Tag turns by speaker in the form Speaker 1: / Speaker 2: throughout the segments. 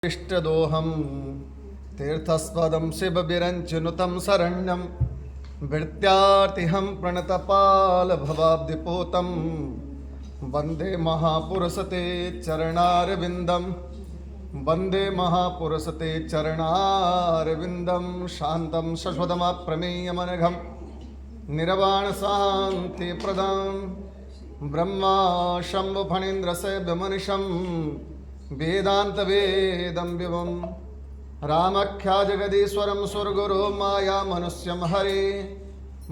Speaker 1: इष्टदोहम तीर्थस्पदं शिवविरञ्चनुतं शरण्यं भृत्यार्तिहं प्रणतपालभवाब्धिपोतं वन्दे महापुरुषते चरणारविन्दं वन्दे महापुरुषते चरणारविन्दं शान्तं शश्वतमप्रमेयमनघं निर्वाणशान्तिप्रदं ब्रह्मा शम्भुफणीन्द्रसेव्यमनिशं वेदान्तवेदं विवं रामख्या जगदीश्वरं सुरगुरो माया मनुष्यं हरे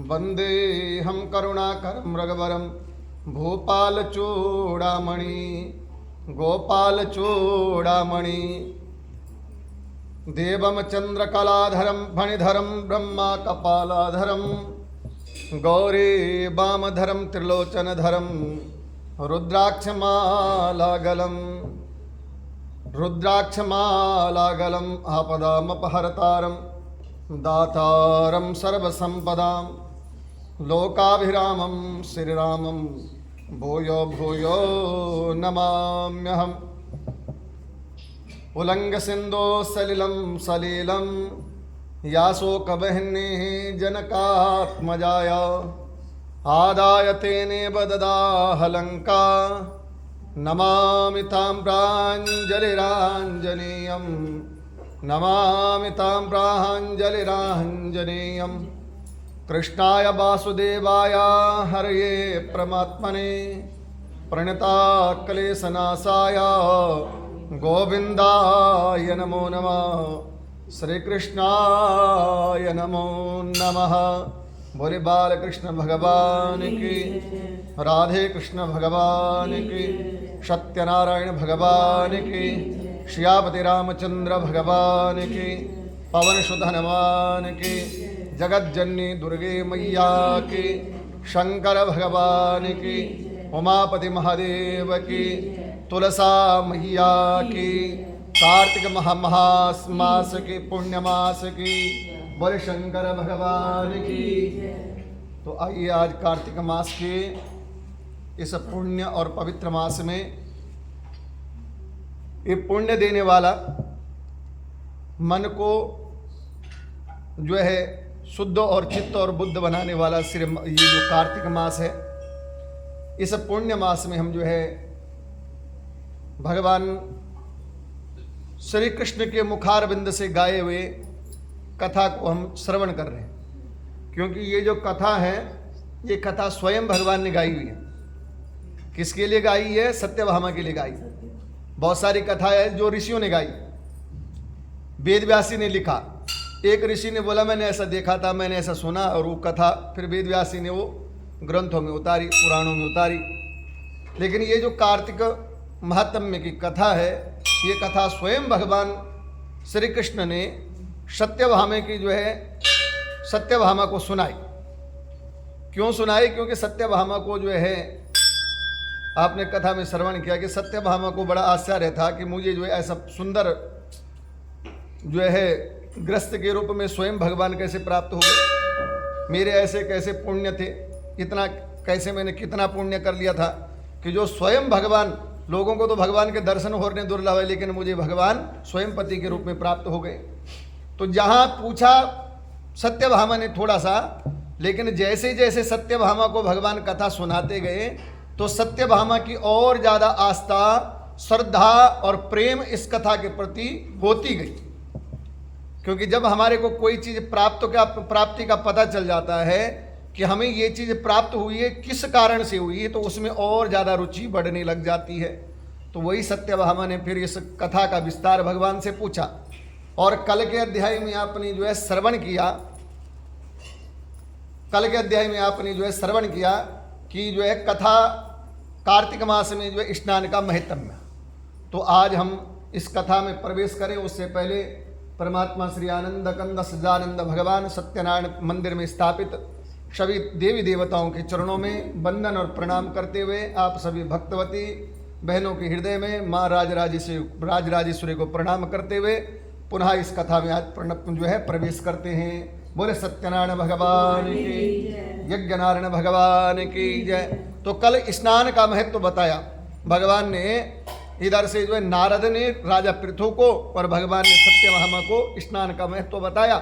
Speaker 1: वन्देऽहं करुणाकरं रघुवरं भूपालचूडामणि गोपालचूडामणि देवं चन्द्रकलाधरं फणिधरं ब्रह्मा कपालाधरं गौरी वामधरं त्रिलोचनधरं रुद्राक्षमालागलम् आपदामपहर्तारं दातारं सर्वसम्पदां लोकाभिरामं श्रीरामं भूयो भूयो नमाम्यहम् उल्लङ्घसिन्धो सलिलं सलीलं याशोकवह्निः जनकात्मजाया आदाय तेने बददाह लङ्का नमामि तां प्राञ्जलिराञ्जनेयं नमामि तां प्राञ्जलिराञ्जनेयं कृष्णाय वासुदेवाय हरये परमात्मने प्रणताक्लेशनाशाय गोविन्दाय नमो नमः श्रीकृष्णाय नमो नमः। बोले बालकृष्ण भगवान की, राधे कृष्ण भगवान की, सत्यनारायण भगवान की, श्यापति रामचंद्र भगवान की, पवन सुत हनुमान की, जगज्जननी दुर्गे मैया की, शंकर भगवान की, उमापति महादेव की, तुलसा मैया की, कार्तिक महामास की, पुण्यमास की, बोले शंकर भगवान की। तो आइए आज कार्तिक मास के इस पुण्य और पवित्र मास में ये पुण्य देने वाला, मन को जो है शुद्ध और चित्त और बुद्ध बनाने वाला ये जो कार्तिक मास है, इस पुण्य मास में हम जो है भगवान श्री कृष्ण के मुखारविंद से गाए हुए कथा को हम श्रवण कर रहे हैं। क्योंकि ये जो कथा है, ये कथा स्वयं भगवान ने गाई हुई है। किसके लिए गाई है? सत्यभामा के लिए गाई। बहुत सारी कथा है जो ऋषियों ने गाई, वेदव्यासी ने लिखा। एक ऋषि ने बोला मैंने ऐसा देखा था, मैंने ऐसा सुना, और वो कथा फिर वेदव्यासी ने वो ग्रंथों में उतारी, पुराणों में उतारी। लेकिन ये जो कार्तिक महात्म्य की कथा है, ये कथा स्वयं भगवान श्री कृष्ण ने सत्यभामा की जो है सत्यभामा को सुनाई। क्यों सुनाई? क्योंकि सत्यभामा को जो है आपने कथा में श्रवण किया कि सत्यभामा को बड़ा आश्चर्य था कि मुझे जो है ऐसा सुंदर जो है ग्रस्त के रूप में स्वयं भगवान कैसे प्राप्त हो गए। मेरे ऐसे कैसे पुण्य थे, इतना कैसे मैंने कितना पुण्य कर लिया था कि जो स्वयं भगवान, लोगों को तो भगवान के दर्शन होने दुर्लभ है, लेकिन मुझे भगवान स्वयं पति के रूप में प्राप्त हो गए। तो जहाँ पूछा सत्यभामा ने थोड़ा सा, लेकिन जैसे जैसे सत्यभामा को भगवान कथा सुनाते गए तो सत्यभामा की और ज़्यादा आस्था, श्रद्धा और प्रेम इस कथा के प्रति होती गई। क्योंकि जब हमारे को कोई चीज़ प्राप्ति का पता चल जाता है कि हमें ये चीज़ प्राप्त हुई है, किस कारण से हुई है, तो उसमें और ज़्यादा रुचि बढ़ने लग जाती है। तो वही सत्यभामा ने फिर इस कथा का विस्तार भगवान से पूछा। और कल के अध्याय में आपने जो है श्रवण किया, कि जो है कथा कार्तिक मास में जो है स्नान का महत्म्य। तो आज हम इस कथा में प्रवेश करें उससे पहले परमात्मा श्री आनंद कंद सच्चिदानंद भगवान सत्यनारायण मंदिर में स्थापित सभी देवी देवताओं के चरणों में वंदन और प्रणाम करते हुए आप सभी भक्तवती बहनों के हृदय में माँ राजराजेश्वरी को प्रणाम करते हुए पुनः इस कथा में आज जो है प्रवेश करते हैं। बोले सत्यनारायण भगवान की, यज्ञनारायण भगवान की जय। तो कल स्नान का महत्व बताया भगवान ने इधर से जो है नारद ने राजा पृथु को और भगवान ने सत्यभामा को स्नान का महत्व बताया।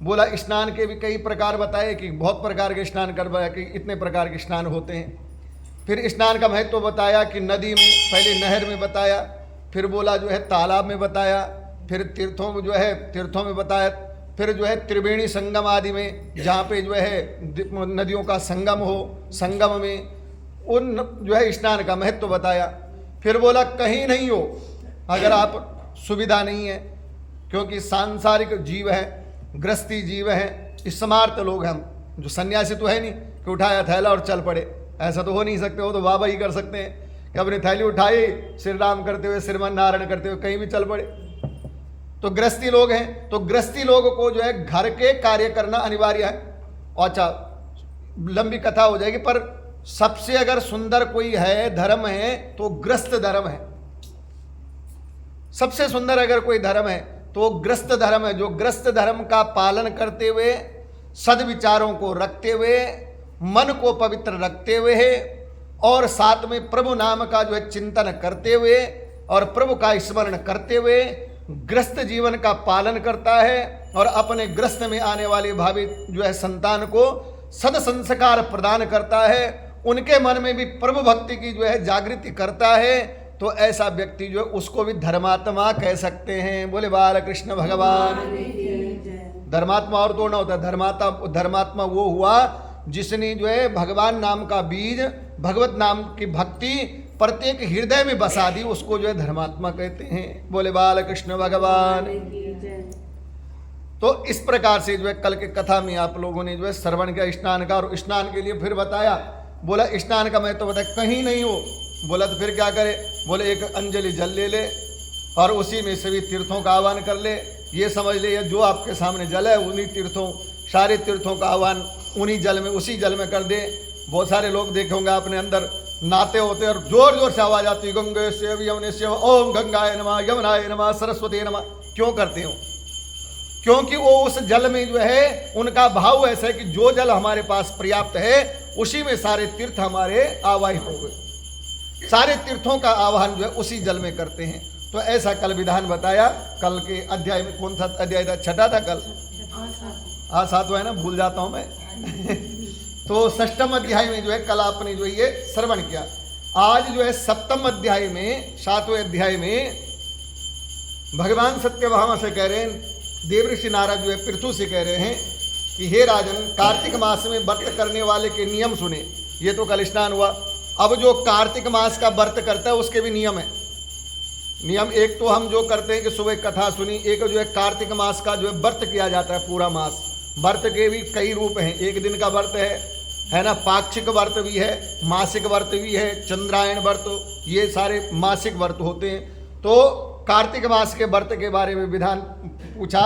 Speaker 1: बोला स्नान के भी कई प्रकार बताए कि बहुत प्रकार के स्नान करवाया कि इतने प्रकार के स्नान होते हैं। फिर स्नान का महत्व बताया कि नदी में, पहले नहर में बताया, फिर बोला जो है तालाब में बताया, फिर तीर्थों में जो है तीर्थों में बताया, फिर जो है त्रिवेणी संगम आदि में जहाँ पे जो है नदियों का संगम हो, संगम में उन जो है स्नान का महत्व बताया। फिर बोला कहीं नहीं हो अगर आप सुविधा नहीं है, क्योंकि सांसारिक जीव है, गृहस्थी जीव है, स्मार्त लोग हम, जो सन्यासी तो है नहीं कि उठाया थैला और चल पड़े, ऐसा तो हो नहीं सकते। वो तो बाबा ही कर सकते हैं कि अपनी थैली उठाई, श्री राम करते हुए, श्रीमन नारायण करते हुए कहीं भी चल पड़े। तो गृहस्थी लोग हैं, तो गृहस्थी लोगों को जो है घर के कार्य करना अनिवार्य है। अच्छा लंबी कथा हो जाएगी, पर सबसे अगर सुंदर कोई है धर्म है तो गृहस्थ धर्म है। सबसे सुंदर अगर कोई धर्म है तो गृहस्थ धर्म है, जो गृहस्थ धर्म का पालन करते हुए, सद्विचारों को रखते हुए, मन को पवित्र रखते हुए है और साथ में प्रभु नाम का जो है चिंतन करते हुए और प्रभु का स्मरण करते हुए गृहस्थ जीवन का पालन करता है और अपने गृहस्थ में आने वाले भावी जो है संतान को सद संस्कार प्रदान करता है, उनके मन में भी प्रभु भक्ति की जो है जागृति करता है, तो ऐसा व्यक्ति जो है उसको भी धर्मात्मा कह सकते हैं। बोले बाल कृष्ण भगवान। धर्मात्मा और तो ना होता, धर्मात्मा वो हुआ जिसने जो है भगवान नाम का बीज, भगवत नाम की भक्ति प्रत्येक हृदय में बसा दी, उसको जो है धर्मात्मा कहते हैं। बोले बाल कृष्ण भगवान। तो इस प्रकार से जो है कल के कथा में आप लोगों ने जो है श्रवण किया स्नान का, और स्नान के लिए फिर बताया। बोला स्नान का मैं तो बताया कहीं नहीं हो, बोला तो फिर क्या करे, बोले एक अंजलि जल ले ले और उसी में सभी तीर्थों का आह्वान कर ले। ये समझ ले जो आपके सामने जल है उन्हीं तीर्थों, सारे तीर्थों का आह्वान उन्हीं जल में, उसी जल में कर दे। बहुत सारे लोग देखे होंगे अपने अंदर नहाते होते और जोर जोर से आवाज आती, गंगे शिव यमुने शिव, ओम गंगाय नमः, यमुनाय नमः, सरस्वती नमः। क्यों करते हो? क्योंकि वो उस जल में जो है उनका भाव ऐसा है कि जो जल हमारे पास पर्याप्त है उसी में सारे तीर्थ हमारे आवाहित हो गए। सारे तीर्थों का आह्वान जो है उसी जल में करते हैं। तो ऐसा कल विधान बताया। कल के अध्याय में कौन सा अध्याय था? छठा था कल, हाँ सातवां है ना, भूल जाता हूं मैं तो षष्ठम अध्याय में जो है कल आपने जो ये श्रवण किया। आज जो है सप्तम अध्याय में, सातवें अध्याय में भगवान सत्यभामा से कह रहे हैं, देवऋषि नारद जो है पृथु से कह रहे हैं कि हे राजन, कार्तिक मास में व्रत करने वाले के नियम सुने। ये तो कल स्नान हुआ। अब जो कार्तिक मास का व्रत करता है उसके भी नियम है। नियम एक तो हम जो करते हैं कि सुबह कथा सुनी, एक जो है कार्तिक मास का जो है व्रत किया जाता है पूरा मास। व्रत के भी कई रूप हैं, एक दिन का व्रत है ना, पाक्षिक व्रत भी है, मासिक व्रत भी है, चंद्रायण व्रत, ये सारे मासिक व्रत होते हैं। तो कार्तिक मास के व्रत के बारे में विधान पूछा।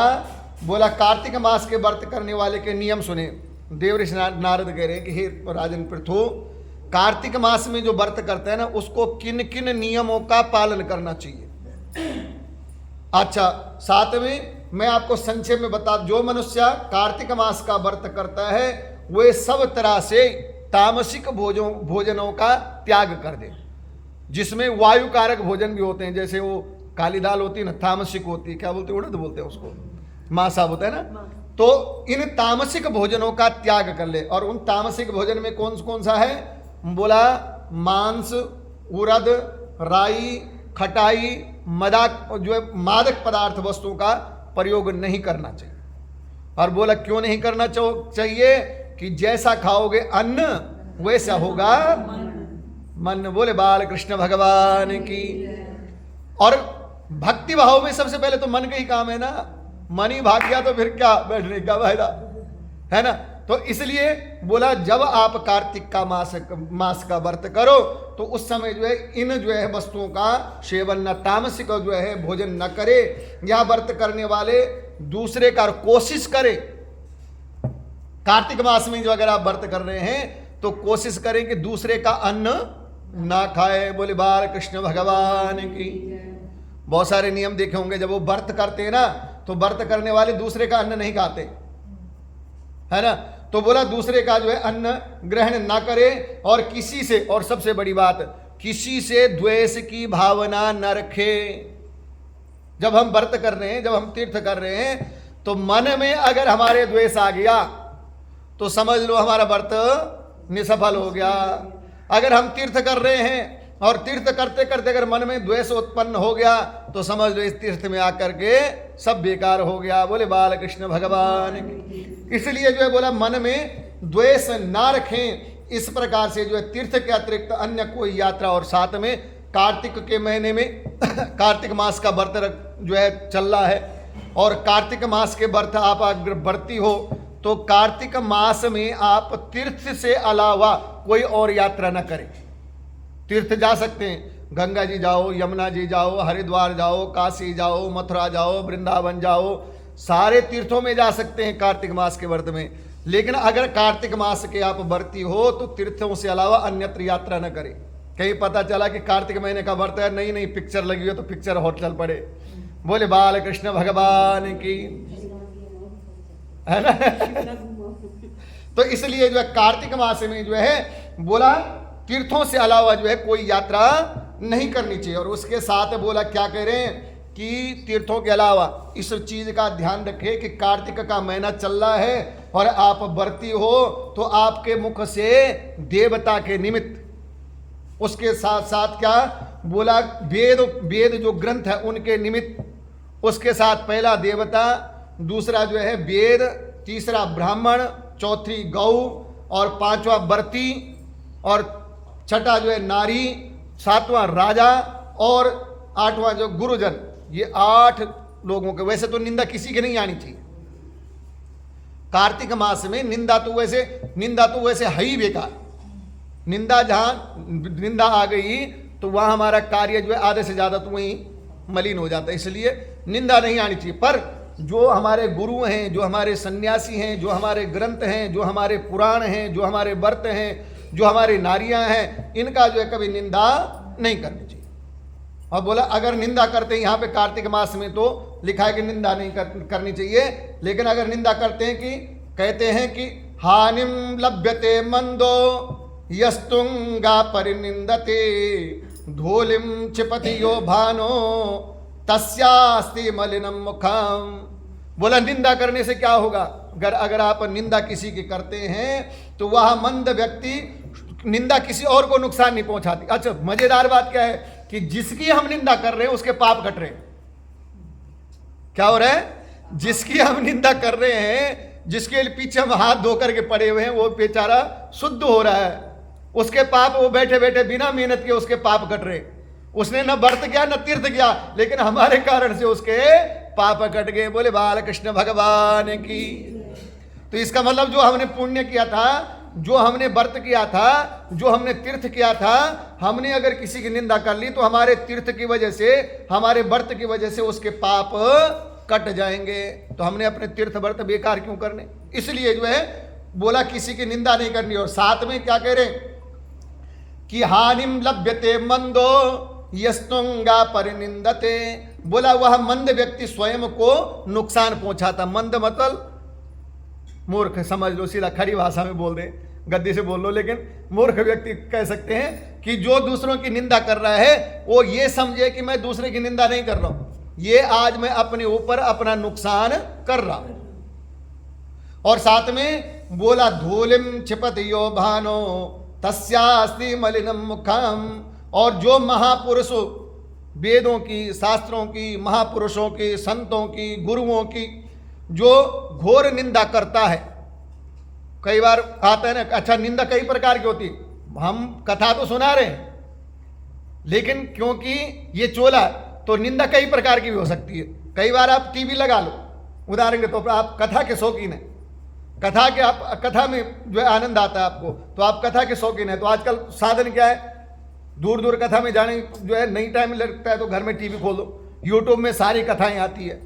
Speaker 1: बोला कार्तिक मास के व्रत करने वाले के नियम सुने। देवऋषि नारद कह रहे हैं कि हे राजन पृथु, कार्तिक मास में जो व्रत करते हैं ना उसको किन किन नियमों का पालन करना चाहिए। अच्छा, साथ में मैं आपको संक्षेप में बता, जो मनुष्य कार्तिक मास का व्रत करता है वे सब तरह से तामसिक भोजनों का त्याग कर दे, जिसमें वायु कारक भोजन भी होते हैं। जैसे वो काली दाल होती है ना, तामसिक होती है, क्या बोलते हैं, उड़द बोलते हैं उसको, मासा होता है ना। तो इन तामसिक भोजनों का त्याग कर ले। और उन तामसिक भोजन में कौन कौन सा है? बोला मांस, उड़द, राई, खटाई, जो है मादक पदार्थ वस्तुओं का प्रयोग नहीं करना चाहिए। और बोला क्यों नहीं करना चाहिए? कि जैसा खाओगे अन्न वैसा होगा मन। बोले बाल कृष्ण भगवान की। और भक्ति भाव में सबसे पहले तो मन का ही काम है ना। मन ही भाग गया तो फिर क्या बैठने का फायदा है ना। तो इसलिए बोला जब आप कार्तिक का मास का व्रत करो तो उस समय जो है इन जो है वस्तुओं का सेवन न, तामसिक जो है भोजन न करे। यह व्रत करने वाले दूसरे का कोशिश करे। कार्तिक मास में जो अगर आप व्रत कर रहे हैं तो कोशिश करें कि दूसरे का अन्न ना खाए। बोले बाल कृष्ण भगवान की। बहुत सारे नियम देखे होंगे, जब वो व्रत करते हैं ना तो व्रत करने वाले दूसरे का अन्न नहीं खाते, है ना। तो बोला दूसरे का जो है अन्न ग्रहण ना करे और किसी से, और सबसे बड़ी बात, किसी से द्वेष की भावना न रखे। जब हम व्रत कर रहे हैं, जब हम तीर्थ कर रहे हैं, तो मन में अगर हमारे द्वेष आ गया तो समझ लो हमारा व्रत निसफल हो गया। अगर हम तीर्थ कर रहे हैं और तीर्थ करते करते अगर मन में द्वेष उत्पन्न हो गया तो समझ लो इस तीर्थ में आकर के सब बेकार हो गया। बोले बाल कृष्ण भगवान की। इसलिए जो है बोला मन में द्वेष ना रखें। इस प्रकार से जो है तीर्थ के अतिरिक्त अन्य कोई यात्रा, और साथ में कार्तिक के महीने में कार्तिक मास का व्रत जो है चल रहा है, और कार्तिक मास के व्रत आप अगर व्रती हो तो कार्तिक मास में आप तीर्थ से अलावा कोई और यात्रा न करें। तीर्थ जा सकते हैं, गंगा जी जाओ, यमुना जी जाओ, हरिद्वार जाओ, काशी जाओ, मथुरा जाओ, वृंदावन जाओ, सारे तीर्थों में जा सकते हैं कार्तिक मास के व्रत में। लेकिन अगर कार्तिक मास के आप व्रती हो तो तीर्थों से अलावा अन्यत्र यात्रा न करें। कहीं पता चला कि कार्तिक महीने का व्रत है, नहीं पिक्चर लगी हो तो पिक्चर हॉल चल पड़े। बोले बाल कृष्ण भगवान की, है ना। तो इसलिए जो है कार्तिक मास में जो है बोला तीर्थों से अलावा जो है कोई यात्रा नहीं करनी चाहिए। और उसके साथ बोला क्या कह रहे हैं कि तीर्थों के अलावा इस चीज का ध्यान रखें कि कार्तिक का महीना चल रहा है और आप व्रती हो तो आपके मुख से देवता के निमित्त, उसके साथ साथ क्या बोला, वेद जो ग्रंथ है उनके निमित्त, उसके साथ पहला देवता, दूसरा जो है वेद, तीसरा ब्राह्मण, चौथी गौ, और पांचवा व्रती, और छठा जो है नारी, सातवां राजा, और आठवां जो गुरुजन। ये 8 लोगों के। वैसे तो निंदा किसी की नहीं आनी चाहिए कार्तिक मास में। निंदा तो वैसे है ही बेकार। निंदा, जहां निंदा आ गई तो वहां हमारा कार्य जो है आधे से ज्यादा तो वहीं मलिन हो जाता है। इसलिए निंदा नहीं आनी चाहिए। पर जो हमारे गुरु हैं, जो हमारे सन्यासी हैं, जो हमारे ग्रंथ हैं, जो हमारे पुराण हैं, जो हमारे व्रत हैं, जो हमारी नारियां हैं, इनका जो है कभी निंदा नहीं करनी चाहिए। और बोला अगर निंदा करते हैं, यहाँ पे कार्तिक मास में तो लिखा है कि निंदा नहीं करनी चाहिए, लेकिन अगर निंदा करते हैं कि कहते हैं कि हानिम लभ्यते मंदो यस्तुंगा परिनिंदते धूलिम क्षिपति यो भानो तस्यास्ति मलिनम मुखम। बोला निंदा करने से क्या होगा। अगर आप निंदा किसी की करते हैं तो वह मंद व्यक्ति, निंदा किसी और को नुकसान नहीं पहुंचाती। अच्छा, मजेदार बात क्या है कि जिसकी हम निंदा कर रहे हैं उसके पाप कट रहे हैं। क्या हो रहा है, जिसकी हम निंदा कर रहे हैं, जिसके पीछे हम हाथ धो करके पड़े हुए हैं, वो बेचारा शुद्ध हो रहा है। उसके पाप, वो बैठे बैठे बिना मेहनत के उसके पाप कट रहे। उसने न व्रत किया न तीर्थ किया, लेकिन हमारे कारण से उसके पाप कट गए। बोले बाल कृष्ण भगवान की। तो इसका मतलब जो हमने पुण्य किया था, जो हमने व्रत किया था, जो हमने तीर्थ किया था, हमने अगर किसी की निंदा कर ली तो हमारे तीर्थ की वजह से, हमारे व्रत की वजह से उसके पाप कट जाएंगे। तो हमने अपने तीर्थ व्रत बेकार क्यों करने। इसलिए जो है बोला किसी की निंदा नहीं करनी। और साथ में क्या कह रहे कि हानिम लभ्यते मंदो यस्तुंगा परिनिंदते। बोला वह मंद व्यक्ति स्वयं को नुकसान पहुंचाता। मंद मतलब मूर्ख, समझ लो, सीधा खड़ी भाषा में बोल दे, गद्दी से बोल लो, लेकिन मूर्ख व्यक्ति कह सकते हैं कि जो दूसरों की निंदा कर रहा है वो ये समझे कि मैं दूसरे की निंदा नहीं कर रहा हूं, ये आज मैं अपने ऊपर अपना नुकसान कर रहा हूं। और साथ में बोला धूलिम क्षिपति यो भानो तस्यास्ति मलिनम मुखम। और जो महापुरुष, वेदों की, शास्त्रों की, महापुरुषों की, संतों की, गुरुओं की जो घोर निंदा करता है, कई बार आता है ना, अच्छा निंदा कई प्रकार की होती है। हम कथा तो सुना रहे हैं, लेकिन क्योंकि ये चोला तो निंदा कई प्रकार की भी हो सकती है। कई बार आप टीवी लगा लो, उदाहरण के तौर पर आप कथा के शौकीन हैं, कथा के आप कथा में जो है आनंद आता है आपको, तो आप कथा के शौकीन है। तो आजकल साधन क्या है, दूर दूर कथा में जाने जो है नहीं टाइम लगता है तो घर में टीवी खोलो, यूट्यूब में सारी कथाएं आती है।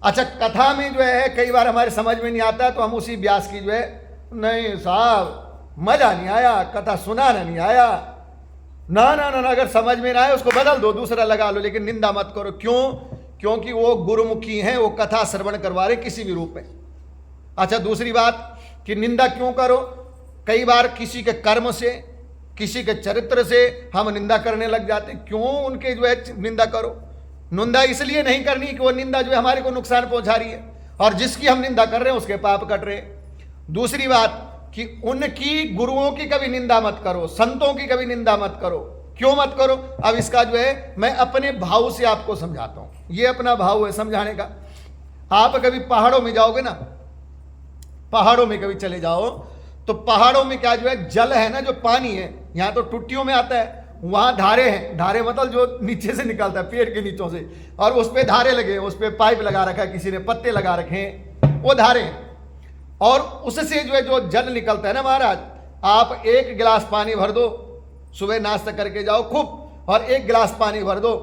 Speaker 1: अच्छा, कथा में जो है कई बार हमारे समझ में नहीं आता तो हम उसी व्यास की जो है, नहीं साहब मजा नहीं आया, कथा सुनाना नहीं आया, ना ना ना, अगर समझ में ना आए उसको बदल दो, दूसरा लगा लो, लेकिन निंदा मत करो। क्यों? क्योंकि वो गुरुमुखी हैं, वो कथा श्रवण करवा रहे किसी भी रूप में। अच्छा, दूसरी बात कि निंदा क्यों करो, कई बार किसी के कर्म से, किसी के चरित्र से हम निंदा करने लग जाते हैं। क्यों उनके जो है निंदा करो? निंदा इसलिए नहीं करनी कि वो निंदा जो है हमारे को नुकसान पहुंचा रही है, और जिसकी हम निंदा कर रहे हैं उसके पाप कट रहे हैं। दूसरी बात कि उनकी गुरुओं की कभी निंदा मत करो, संतों की कभी निंदा मत करो। क्यों मत करो? अब इसका जो है मैं अपने भाव से आपको समझाता हूं। ये अपना भाव है समझाने का। आप कभी पहाड़ों में जाओगे ना, पहाड़ों में कभी चले जाओ तो पहाड़ों में क्या जो है जल है ना, जो पानी है, यहां तो टुट्टियों में आता है, वहां धारे हैं। धारे मतलब जो नीचे से निकलता है पेड़ के नीचों से, और उस पे धारे लगे, उस पे पाइप लगा रखा है, किसी ने पत्ते लगा रखे हैं, वो धारे हैं। और उससे जो है जो जल निकलता है ना महाराज, आप एक गिलास पानी भर दो, सुबह नाश्ता करके जाओ खूब, और एक गिलास पानी भर दो,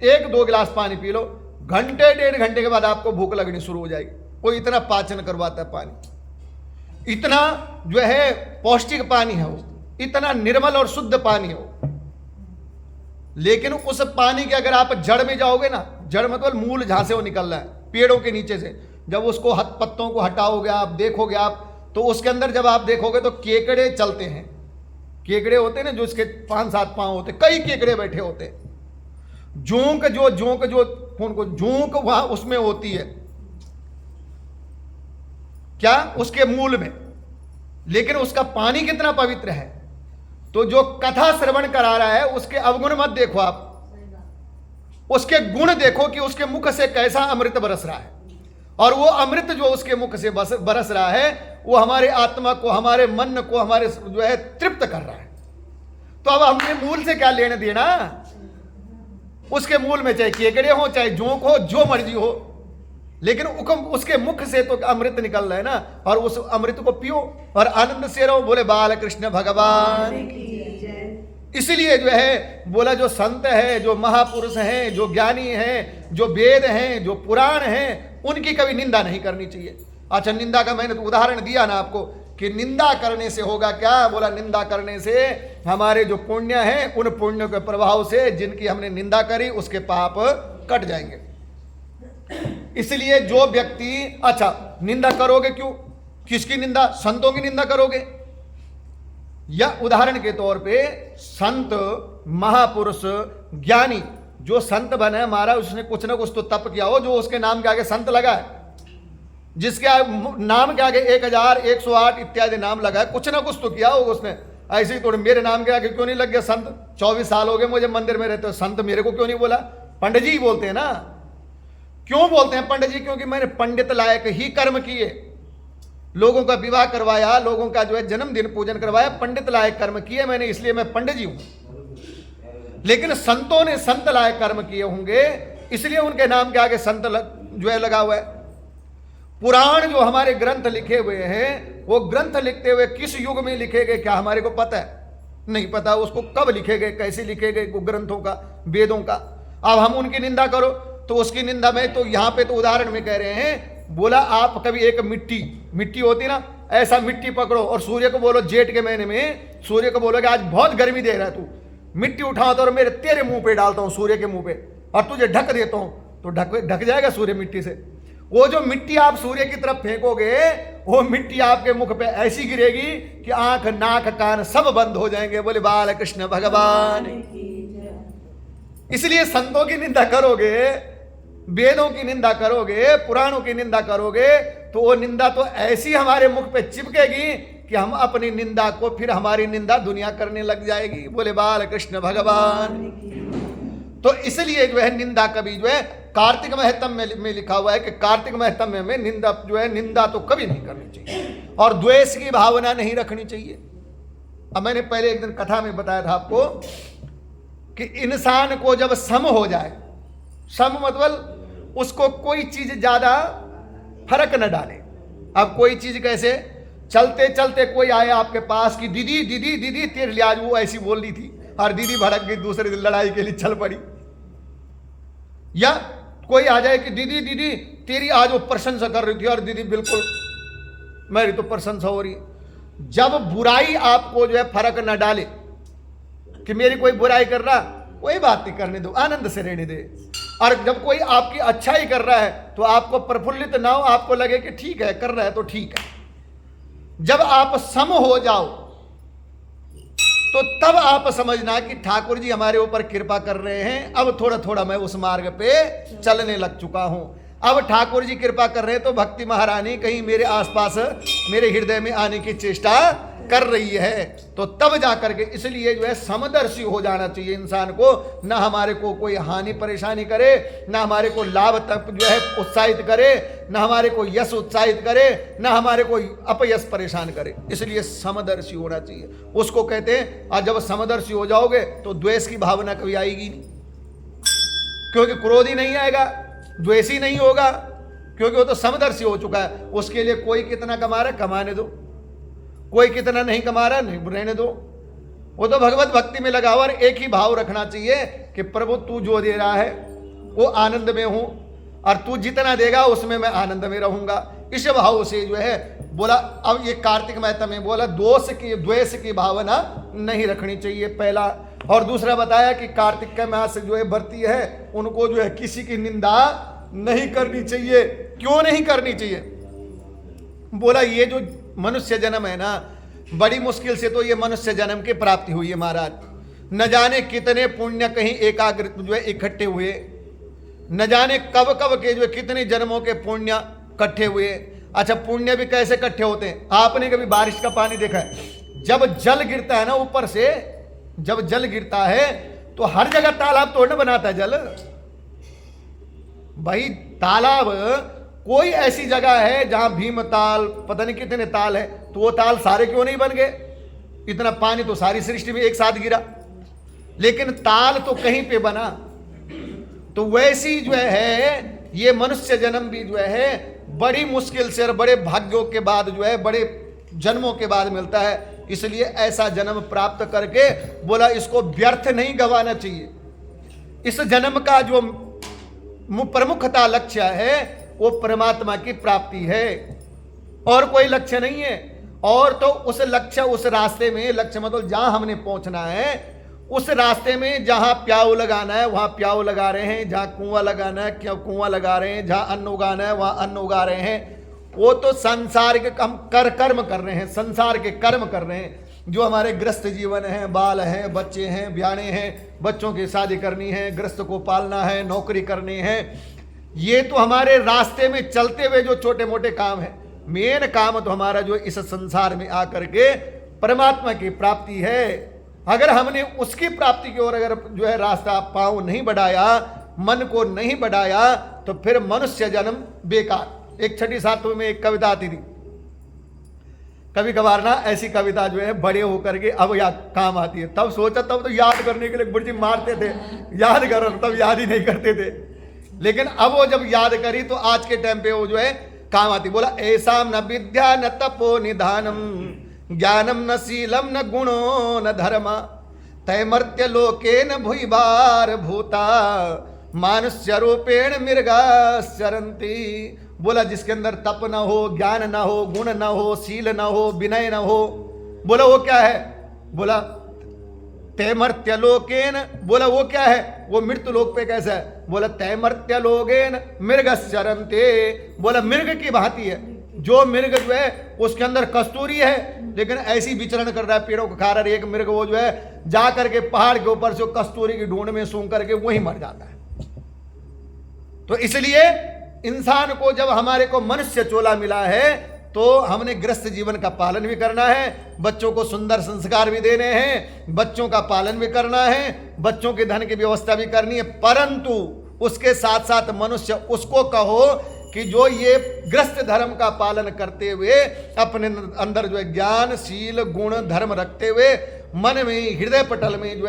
Speaker 1: 1-2 गिलास पानी पी लो, घंटे 1.5 घंटे के बाद आपको भूख लगनी शुरू हो जाएगी। कोई इतना पाचन करवाता है पानी, इतना जो है पौष्टिक पानी है वो, इतना निर्मल और शुद्ध पानी है वो। लेकिन उस पानी के अगर आप जड़ में जाओगे ना, जड़ मतलब मूल जहां से वो निकल रहा है पेड़ों के नीचे से, जब उसको पत्तों को हटाओगे आप, देखोगे आप, तो उसके अंदर जब आप देखोगे तो केकड़े चलते हैं। केकड़े होते हैं ना, जो इसके 5-7 पांव होते, कई केकड़े बैठे होते हैं। जोंक जो उनको जोंक वहां उसमें होती है, क्या उसके मूल में। लेकिन उसका पानी कितना पवित्र है। तो जो कथा श्रवण करा रहा है उसके अवगुण मत देखो आप, उसके गुण देखो कि उसके मुख से कैसा अमृत बरस रहा है, और वो अमृत जो उसके मुख से बरस रहा है वो हमारे आत्मा को, हमारे मन को, हमारे जो है तृप्त कर रहा है। तो अब हमने मूल से क्या लेने देना? उसके मूल में चाहे केकड़े हो, चाहे जोंक हो, जो मर्जी हो, लेकिन उसके मुख से तो अमृत निकल रहा है ना, और उस अमृत को पियो और आनंद से रहो। बोले बाल कृष्ण भगवान। इसलिए जो है बोला, जो संत है, जो महापुरुष हैं, जो ज्ञानी हैं, जो वेद हैं, जो पुराण हैं, उनकी कभी निंदा नहीं करनी चाहिए। अच्छा, निंदा का मैंने तो उदाहरण दिया ना आपको कि निंदा करने से होगा क्या। बोला निंदा करने से हमारे जो पुण्य हैं, उन पुण्य के प्रभाव से जिनकी हमने निंदा करी उसके पाप कट जाएंगे। इसलिए जो व्यक्ति, अच्छा निंदा करोगे क्यों? किसकी निंदा? संतों की निंदा करोगे। या उदाहरण के तौर पे संत, महापुरुष, ज्ञानी, जो संत बने हमारा, उसने कुछ ना कुछ तो तप किया हो, जो उसके नाम के आगे संत लगा है, जिसके नाम के आगे 1000, 108 इत्यादि नाम लगा है, कुछ ना कुछ तो किया होगा उसने। ऐसे ही थोड़े मेरे नाम के आगे क्यों नहीं लग गया संत? 24 साल हो गए मुझे मंदिर में रहते हो, संत मेरे को क्यों नहीं बोला? पंडित जी बोलते हैं ना। क्यों बोलते हैं पंडित जी? क्योंकि मैंने पंडित लायक ही कर्म किए, लोगों का विवाह करवाया, लोगों का जो है जन्मदिन पूजन करवाया, पंडित लायक कर्म किए मैंने, इसलिए मैं पंडित जी हूं। लेकिन संतों ने संत लायक कर्म किए होंगे, इसलिए उनके नाम के आगे संत जो है लगा हुआ है। पुराण जो हमारे ग्रंथ लिखे हुए हैं, वो ग्रंथ लिखते हुए किस युग में लिखे गए क्या हमारे को पता है? नहीं पता। उसको कब लिखे गए, कैसे लिखे गए, ग्रंथों का, वेदों का। अब हम उनकी निंदा करो तो उसकी निंदा में तो यहां पे तो उदाहरण में कह रहे हैं। बोला आप कभी एक मिट्टी होती ना, ऐसा मिट्टी पकड़ो और सूर्य को बोलो, जेठ के महीने में सूर्य को बोलोगे आज बहुत गर्मी दे रहा है, तू मिट्टी उठाओ तो और मेरे तेरे मुंह पे डालता हूं, सूर्य के मुंह पे, और तुझे ढक देता हूं, तो ढक जाएगा सूर्य मिट्टी से। वो जो मिट्टी आप सूर्य की तरफ फेंकोगे, वो मिट्टी आपके मुख पे ऐसी गिरेगी कि आंख, नाक, कान सब बंद हो जाएंगे। बोले बाल कृष्ण भगवान। इसलिए संतों की निंदा करोगे, वेदों की निंदा करोगे, पुराणों की निंदा करोगे, तो वो निंदा तो ऐसी हमारे मुख पे चिपकेगी कि हम अपनी निंदा को, फिर हमारी निंदा दुनिया करने लग जाएगी। बोले बाल कृष्ण भगवान। तो इसलिए जो है निंदा कभी जो है, कार्तिक महत्म में लिखा हुआ है कि कार्तिक महत्म में निंदा जो है, निंदा तो कभी नहीं करनी चाहिए, और द्वेष की भावना नहीं रखनी चाहिए। अब मैंने पहले एक दिन कथा में बताया था आपको कि इंसान को जब सम हो जाए, सम मतलब उसको कोई चीज ज्यादा फर्क न डाले। अब कोई चीज कैसे, चलते चलते कोई आए आपके पास कि दीदी दीदी दीदी तेरे लिए आज वो ऐसी बोल रही थी, और दीदी भड़क गई, दूसरे दिन लड़ाई के लिए चल पड़ी। या कोई आ जाए कि दीदी दीदी तेरी आज वो प्रशंसा कर रही थी, और दीदी बिल्कुल मेरी तो प्रशंसा हो रही है। जब बुराई आपको जो है फर्क न डाले कि मेरी कोई बुराई कर रहा, कोई बात नहीं, करने दो, आनंद से रहने दे। और जब कोई आपकी अच्छाई कर रहा है तो आपको प्रफुल्लित ना हो, आपको लगे कि ठीक है कर रहा है तो ठीक है। जब आप सम हो जाओ तो तब आप समझना कि ठाकुर जी हमारे ऊपर कृपा कर रहे हैं, अब थोड़ा थोड़ा मैं उस मार्ग पे चलने लग चुका हूं। अब ठाकुर जी कृपा कर रहे हैं तो भक्ति महारानी कहीं मेरे आसपास मेरे हृदय में आने की चेष्टा कर रही है। तो तब जाकर के, इसलिए जो है समदर्शी हो जाना चाहिए इंसान को, ना हमारे को कोई हानि परेशानी करे, ना हमारे को लाभ तक जो है उत्साहित करे, ना हमारे को यश उत्साहित करे, ना हमारे को अपयश परेशान करे। इसलिए समदर्शी होना चाहिए। उसको कहते हैं, और जब समदर्शी हो जाओगे तो द्वेष की भावना कभी आएगी नहीं, क्योंकि क्रोध ही नहीं आएगा, द्वेषी नहीं होगा, क्योंकि वो तो समदर्शी हो चुका है। उसके लिए कोई कितना कमा रहा है कमाने दो, कोई कितना नहीं कमा रहा नहीं रहने दो। वो तो भगवत भक्ति में लगा हुआ। और एक ही भाव रखना चाहिए कि प्रभु तू जो दे रहा है वो आनंद में हूं, और तू जितना देगा उसमें मैं आनंद में रहूंगा। इस भाव से जो है बोला। अब ये कार्तिक मेहता में बोला दोष की द्वेष की भावना नहीं रखनी चाहिए, पहला। और दूसरा बताया कि कार्तिक का मास जो है व्रती है उनको जो है किसी की निंदा नहीं करनी चाहिए। क्यों नहीं करनी चाहिए? बोला ये जो मनुष्य जन्म है ना, बड़ी मुश्किल से तो ये मनुष्य जन्म की प्राप्ति हुई है महाराज। न जाने कितने पुण्य कहीं एकाग्र जो है इकट्ठे हुए, न जाने कब कब के जो है कितने जन्मों के पुण्य इकट्ठे हुए। अच्छा, पुण्य भी कैसे इकट्ठे होते हैं? आपने कभी बारिश का पानी देखा है? जब जल गिरता है ना ऊपर से, जब जल गिरता है तो हर जगह तालाब तोड़ न बनाता है जल। भाई तालाब कोई ऐसी जगह है जहां भीम ताल पता नहीं कितने ताल है, तो वो ताल सारे क्यों नहीं बन गए? इतना पानी तो सारी सृष्टि में एक साथ गिरा, लेकिन ताल तो कहीं पे बना। तो वैसी जो है ये मनुष्य जन्म भी जो है बड़ी मुश्किल से और बड़े भाग्यों के बाद जो है बड़े जन्मों के बाद मिलता है। इसलिए ऐसा जन्म प्राप्त करके बोला इसको व्यर्थ नहीं गंवाना चाहिए। इस जन्म का जो प्रमुखता लक्ष्य है वो परमात्मा की प्राप्ति है, और कोई लक्ष्य नहीं है। और तो उस लक्ष्य, उस रास्ते में, लक्ष्य मतलब जहां हमने पहुंचना है उस रास्ते में जहां प्याऊ लगाना है वहां प्याऊ लगा रहे हैं, जहां कुआं लगाना है क्यों कुआं लगा रहे हैं, जहां अन्न उगाना है वहां अन्न उगा रहे हैं। वो तो संसार के हम कर्म कर रहे हैं, संसार के कर्म कर रहे हैं। जो हमारे ग्रस्त जीवन है, बाल हैं, बच्चे हैं, ब्याणे हैं, बच्चों की शादी करनी है, ग्रस्त को पालना है, नौकरी करनी है, ये तो हमारे रास्ते में चलते हुए जो छोटे मोटे काम है। मेन काम तो हमारा जो इस संसार में आकर के परमात्मा की प्राप्ति है। अगर हमने उसकी प्राप्ति की ओर अगर जो है रास्ता पांव नहीं बढ़ाया, मन को नहीं बढ़ाया, तो फिर मनुष्य जन्म बेकार। एक छठी सातवीं में एक कविता आती थी, कभी कभार ना ऐसी कविता जो है बड़े होकर के अब याद काम आती है। तब सोचा, तब तो याद करने के लिए गुरुजी मारते थे, याद करो, तब याद ही नहीं करते थे। लेकिन अब वो जब याद करी तो आज के टाइम पे वो जो है काम आती। बोला ऐसा न विद्या न तपो निधानम, ज्ञानम न शीलम न गुणो न धर्म, तैमर्त्य लोके न भूभार भूता, मानुष्य रूपेण मृगा चरंती। बोला जिसके अंदर तप न हो, ज्ञान न हो, गुण न हो, शील न हो, विनय न हो, बोला वो क्या है? बोला तैमर्त्य लोकेन, बोला वो क्या है? वो मृत्यु लोक पे कैसा है? बोला तैमर्त्य लोकेन मृगश्चरन्ते, बोला मृग की भांति है। जो मृग जो है उसके अंदर कस्तूरी है, लेकिन ऐसी विचरण कर रहा है, पेड़ों को खा रहा है। एक मृग वो जो है जा करके पहाड़ के ऊपर से कस्तूरी की ढूंढ में सूंघ करके वहीं मर जाता है। तो इसलिए इंसान को जब हमारे को मनुष्य चोला मिला है तो हमने गृहस्थ जीवन का पालन भी करना है, बच्चों को सुंदर संस्कार भी देने हैं, बच्चों का पालन भी करना है, बच्चों के धन की व्यवस्था भी करनी है। परंतु उसके साथ साथ मनुष्य उसको कहो कि जो ये गृहस्थ धर्म का पालन करते हुए अपने अंदर जो है ज्ञान, शील, गुण, धर्म रखते हुए मन में, हृदय पटल में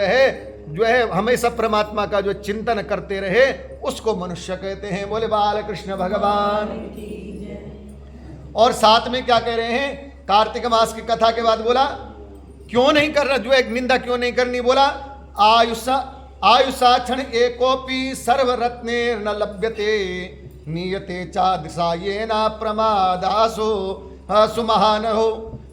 Speaker 1: जो है हमेशा परमात्मा का जो चिंतन करते रहे, उसको मनुष्य कहते हैं। बोले बाल कृष्ण भगवान। और साथ में क्या कह रहे हैं? कार्तिक मास की कथा के बाद बोला क्यों नहीं कर रहा, जो एक निंदा क्यों नहीं करनी? बोला आयुषा क्षण एकोपी सर्वरत्ने न लभ्यते, नियते चादृशा ये ना प्रमादासो सुमहान हो।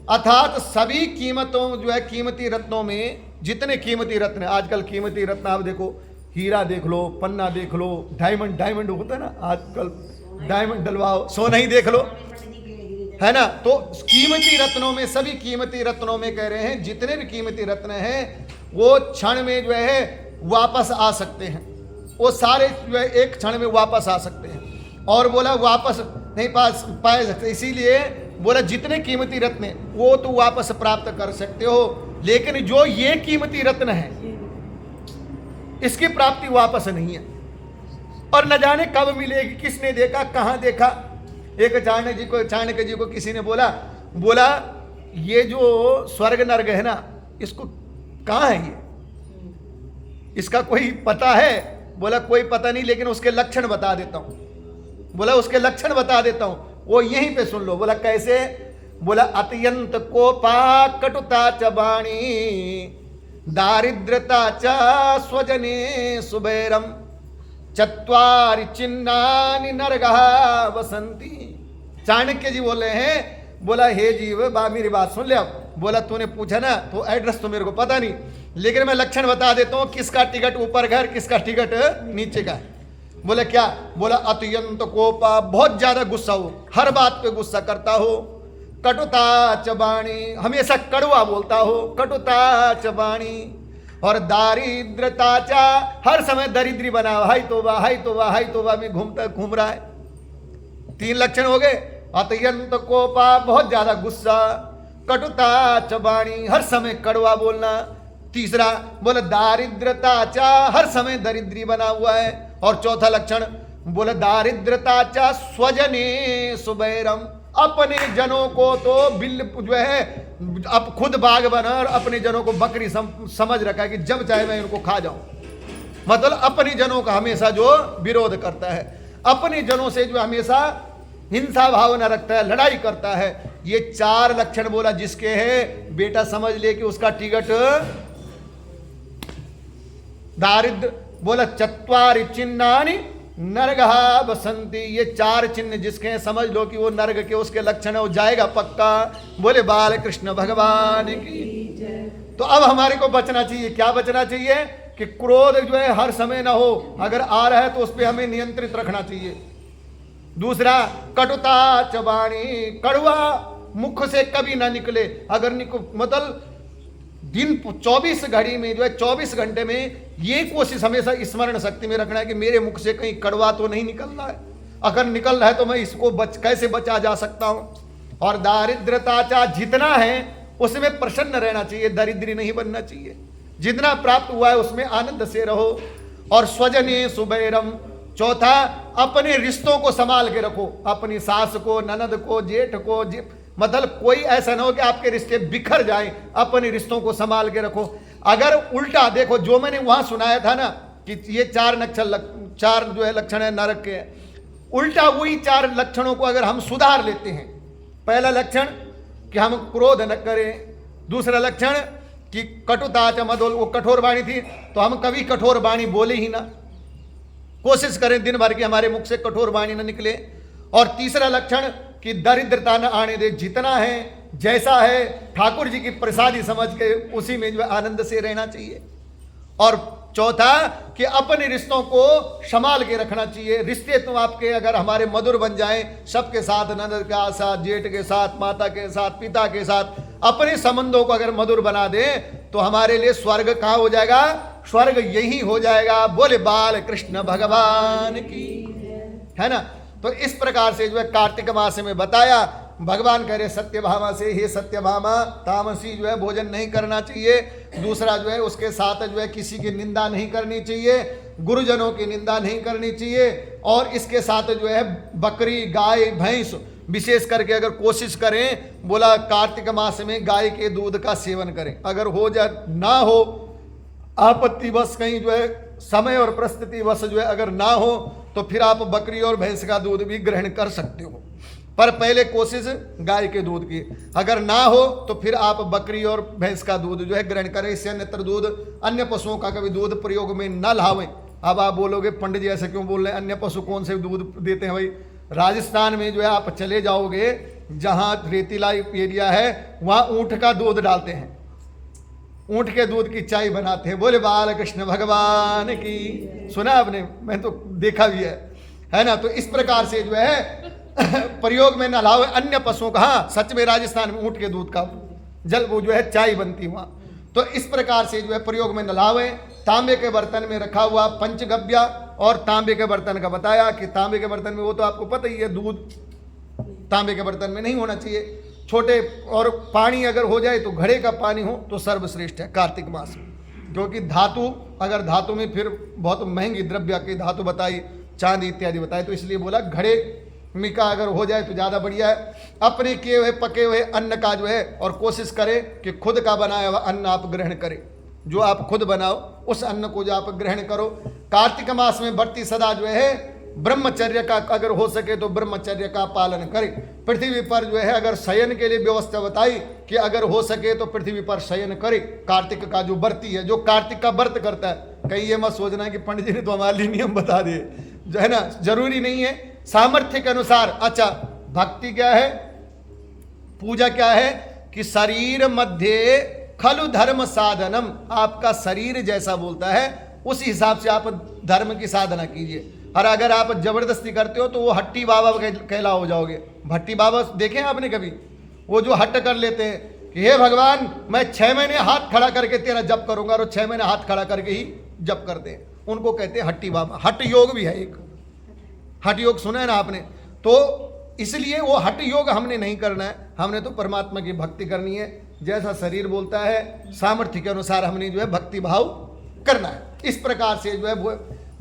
Speaker 1: अर्थात सभी कीमतों जो है कीमती रत्नों में, जितने कीमती रत्न, आजकल कीमती रत्न आप देखो, हीरा देख लो, पन्ना देख लो, डायमंड होता है ना आजकल, डायमंड डलवाओ, सोना ही देख लो, है ना। तो कीमती रत्नों में, सभी कीमती रत्नों में कह रहे हैं जितने भी कीमती रत्न हैं वो क्षण में जो है वापस आ सकते हैं, वो सारे जो है एक क्षण में वापस आ सकते हैं। और बोला वापस नहीं पाए सकते, इसीलिए बोला जितने कीमती रत्न हैं वो तो वापस प्राप्त कर सकते हो, लेकिन जो ये कीमती रत्न है इसकी प्राप्ति वापस नहीं है, और न जाने कब मिलेगी, किसने देखा, कहाँ देखा। एक चाणक्य जी को किसी ने बोला ये जो स्वर्ग नर्क है ना, इसको कहाँ है, ये इसका कोई पता है? बोला कोई पता नहीं, लेकिन उसके लक्षण बता देता हूं। बोला उसके लक्षण बता देता हूं, वो यहीं पे सुन लो। बोला कैसे? बोला अत्यंत कोपा कटुता च वाणी दारिद्रता च स्वजने सुबैरम चत्वारि चिन्नानि नरगः वसंती। चाणक्य जी बोले हैं, बोला हे जीव मेरी बात सुन ले। अब बोला तूने पूछा ना तो एड्रेस तो मेरे को पता नहीं, लेकिन मैं लक्षण बता देता हूं, किसका टिकट ऊपर घर, किसका टिकट नीचे का। बोला क्या? बोला अत्यंत कोपा, बहुत ज्यादा गुस्सा हो, हर बात पे गुस्सा करता हो, कटुता च वाणी, हमेशा कड़वा बोलता हो, कटुता च वाणी, और दारिद्रता चा, हर समय दरिद्री बना, हाय तोबा हाय तोबा हाय तोबा में घूम रहा है। 3 लक्षण हो गए। अत्यंत कोपा, बहुत ज्यादा गुस्सा, कटुता च वाणी, हर समय कड़वा बोलना। तीसरा बोला दारिद्रता चा, हर समय दरिद्री बना हुआ है। और चौथा लक्षण बोला दारिद्रता चा स्वजने सुबैरम, अपने जनों को तो बिल जो है अब खुद बाग बना और अपने जनों को बकरी समझ रखा है कि जब चाहे मैं इनको खा जाऊं। मतलब अपने जनों का हमेशा जो विरोध करता है, अपने जनों से जो हमेशा हिंसा भावना रखता है, लड़ाई करता है। ये 4 लक्षण बोला जिसके है, बेटा समझ ले कि उसका टिकट दारिद्र। बोला चत्वारि चिन्हानि नरगः वसंती, ये 4 चिन्ह जिसके हैं समझ लो कि वो नरक के उसके लक्षण है, वो जाएगा पक्का। बोले बाल कृष्ण भगवान की। तो अब हमारे को बचना चाहिए, क्या बचना चाहिए? कि क्रोध जो है हर समय ना हो, अगर आ रहा है तो उस पर हमें नियंत्रित रखना चाहिए। दूसरा कटुता च वाणी, कड़वा मुख से कभी ना निकले। अगर मतलब दिन 24 घड़ी में जो है 24 घंटे में ये कोशिश हमेशा स्मरण शक्ति में रखना है कि मेरे मुख से कहीं कड़वा तो नहीं निकल रहा है, अगर निकल रहा है तो मैं इसको कैसे बचा जा सकता हूं। और दारिद्रता चा, जितना है उसमें प्रसन्न रहना चाहिए, दरिद्री नहीं बनना चाहिए। जितना प्राप्त हुआ है उसमें आनंद से रहो। और स्वजने सुबैरम, चौथा अपने रिश्तों को संभाल के रखो, अपनी सास को, ननद को, जेठ को, मतलब कोई ऐसा ना हो कि आपके रिश्ते बिखर जाएं, अपने रिश्तों को संभाल के रखो। अगर उल्टा देखो, जो मैंने वहां सुनाया था ना कि ये 4 जो है लक्षण है नरक के, उल्टा वही 4 लक्षणों को अगर हम सुधार लेते हैं। पहला लक्षण कि हम क्रोध न करें, दूसरा लक्षण कि कटुता च मधुर, वो कठोर वाणी थी तो हम कभी कठोर वाणी बोले ही ना, कोशिश करें दिन भर की हमारे मुख से कठोर वाणी न निकले। और तीसरा लक्षण कि दरिद्रता न आने दे, जितना है जैसा है ठाकुर जी की प्रसादी समझ के उसी में जो आनंद से रहना चाहिए। और चौथा कि अपने रिश्तों को संभाल के रखना चाहिए। रिश्ते तो आपके अगर हमारे मधुर बन जाएं, सबके साथ, ननद के साथ, जेठ के साथ, माता के साथ, पिता के साथ, अपने संबंधों को अगर मधुर बना दें तो हमारे लिए स्वर्ग कहाँ हो जाएगा? स्वर्ग यही हो जाएगा। बोले बाल कृष्ण भगवान की, है ना। तो इस प्रकार से जो है कार्तिक मास में बताया। भगवान कह रहे सत्यभामा से, हे सत्यभामा, तामसी जो है भोजन नहीं करना चाहिए। दूसरा जो है उसके साथ जो है किसी की निंदा नहीं करनी चाहिए, गुरुजनों की निंदा नहीं करनी चाहिए। और इसके साथ जो है बकरी, गाय, भैंस विशेष करके अगर कोशिश करें, बोला कार्तिक मास में गाय के दूध का सेवन करें। अगर हो जाए ना हो, आपत्ति बस कहीं जो है समय और परिस्थिति वश जो है अगर ना हो तो फिर आप बकरी और भैंस का दूध भी ग्रहण कर सकते हो, पर पहले कोशिश गाय के दूध की। अगर ना हो तो फिर आप बकरी और भैंस का दूध जो है ग्रहण करें। इससे अन्यत्र दूध, अन्य पशुओं का कभी दूध प्रयोग में न लावें। अब आप बोलोगे पंडित जी ऐसे क्यों बोल रहे हैं, अन्य पशु कौन से दूध देते हैं? भाई राजस्थान में जो है आप चले जाओगे, जहाँ रेतीला एरिया है वहाँ ऊँट का दूध डालते हैं, ऊँट के दूध की चाय बनाते हैं। बोले बाल कृष्ण भगवान की। सुना आपने? मैं तो देखा भी है ना। तो इस प्रकार से जो है प्रयोग में न लावे अन्य पशुओं का। हाँ, सच में राजस्थान में ऊँट के दूध का जल वो जो है चाय बनती वहाँ। तो इस प्रकार से जो है प्रयोग में न लावे। तांबे के बर्तन में रखा हुआ पंचगव्य, और तांबे के बर्तन का बताया कि तांबे के बर्तन में वो तो आपको पता ही है, दूध तांबे के बर्तन में नहीं होना चाहिए, छोटे, और पानी अगर हो जाए तो घड़े का पानी हो तो सर्वश्रेष्ठ है कार्तिक मास में। क्योंकि धातु, अगर धातु में फिर बहुत महंगी द्रव्य की धातु बताई, चांदी इत्यादि बताए, तो इसलिए बोला घड़े में का अगर हो जाए तो ज़्यादा बढ़िया है। अपने किए हुए पके हुए अन्न का जो है, और कोशिश करें कि खुद का बनाया हुआ अन्न आप ग्रहण करें, जो आप खुद बनाओ उस अन्न को जो आप ग्रहण करो। कार्तिक मास में बढ़ती सदा जो है ब्रह्मचर्य का, अगर हो सके तो ब्रह्मचर्य का पालन करें। पृथ्वी पर जो है अगर शयन के लिए व्यवस्था बताई कि अगर हो सके तो पृथ्वी पर शयन करे। कार्तिक का जो व्रती है, जो कार्तिक का व्रत करता है, कहीं ये मत सोचना कि पंडित जी ने तो हमारे लिए नियम बता दिए, जो है ना, जरूरी नहीं है, सामर्थ्य के अनुसार। अच्छा, भक्ति क्या है, पूजा क्या है कि शरीर मध्य खलु धर्म साधनम, आपका शरीर जैसा बोलता है उस हिसाब से आप धर्म की साधना कीजिए। और अगर आप जबरदस्ती करते हो तो वो हट्टी बाबा कहला हो जाओगे। भट्टी बाबा देखे आपने कभी, वो जो हट कर लेते हैं कि हे भगवान मैं 6 महीने हाथ खड़ा करके तेरा जप करूंगा, और 6 महीने हाथ खड़ा करके ही जप करते हैं, उनको कहते हैं हट्टी बाबा। हट योग भी है एक, हट योग सुना है ना आपने। तो इसलिए वो हट योग हमने नहीं करना है, हमने तो परमात्मा की भक्ति करनी है। जैसा शरीर बोलता है सामर्थ्य के अनुसार हमने जो है भक्ति भाव करना है। इस प्रकार से जो है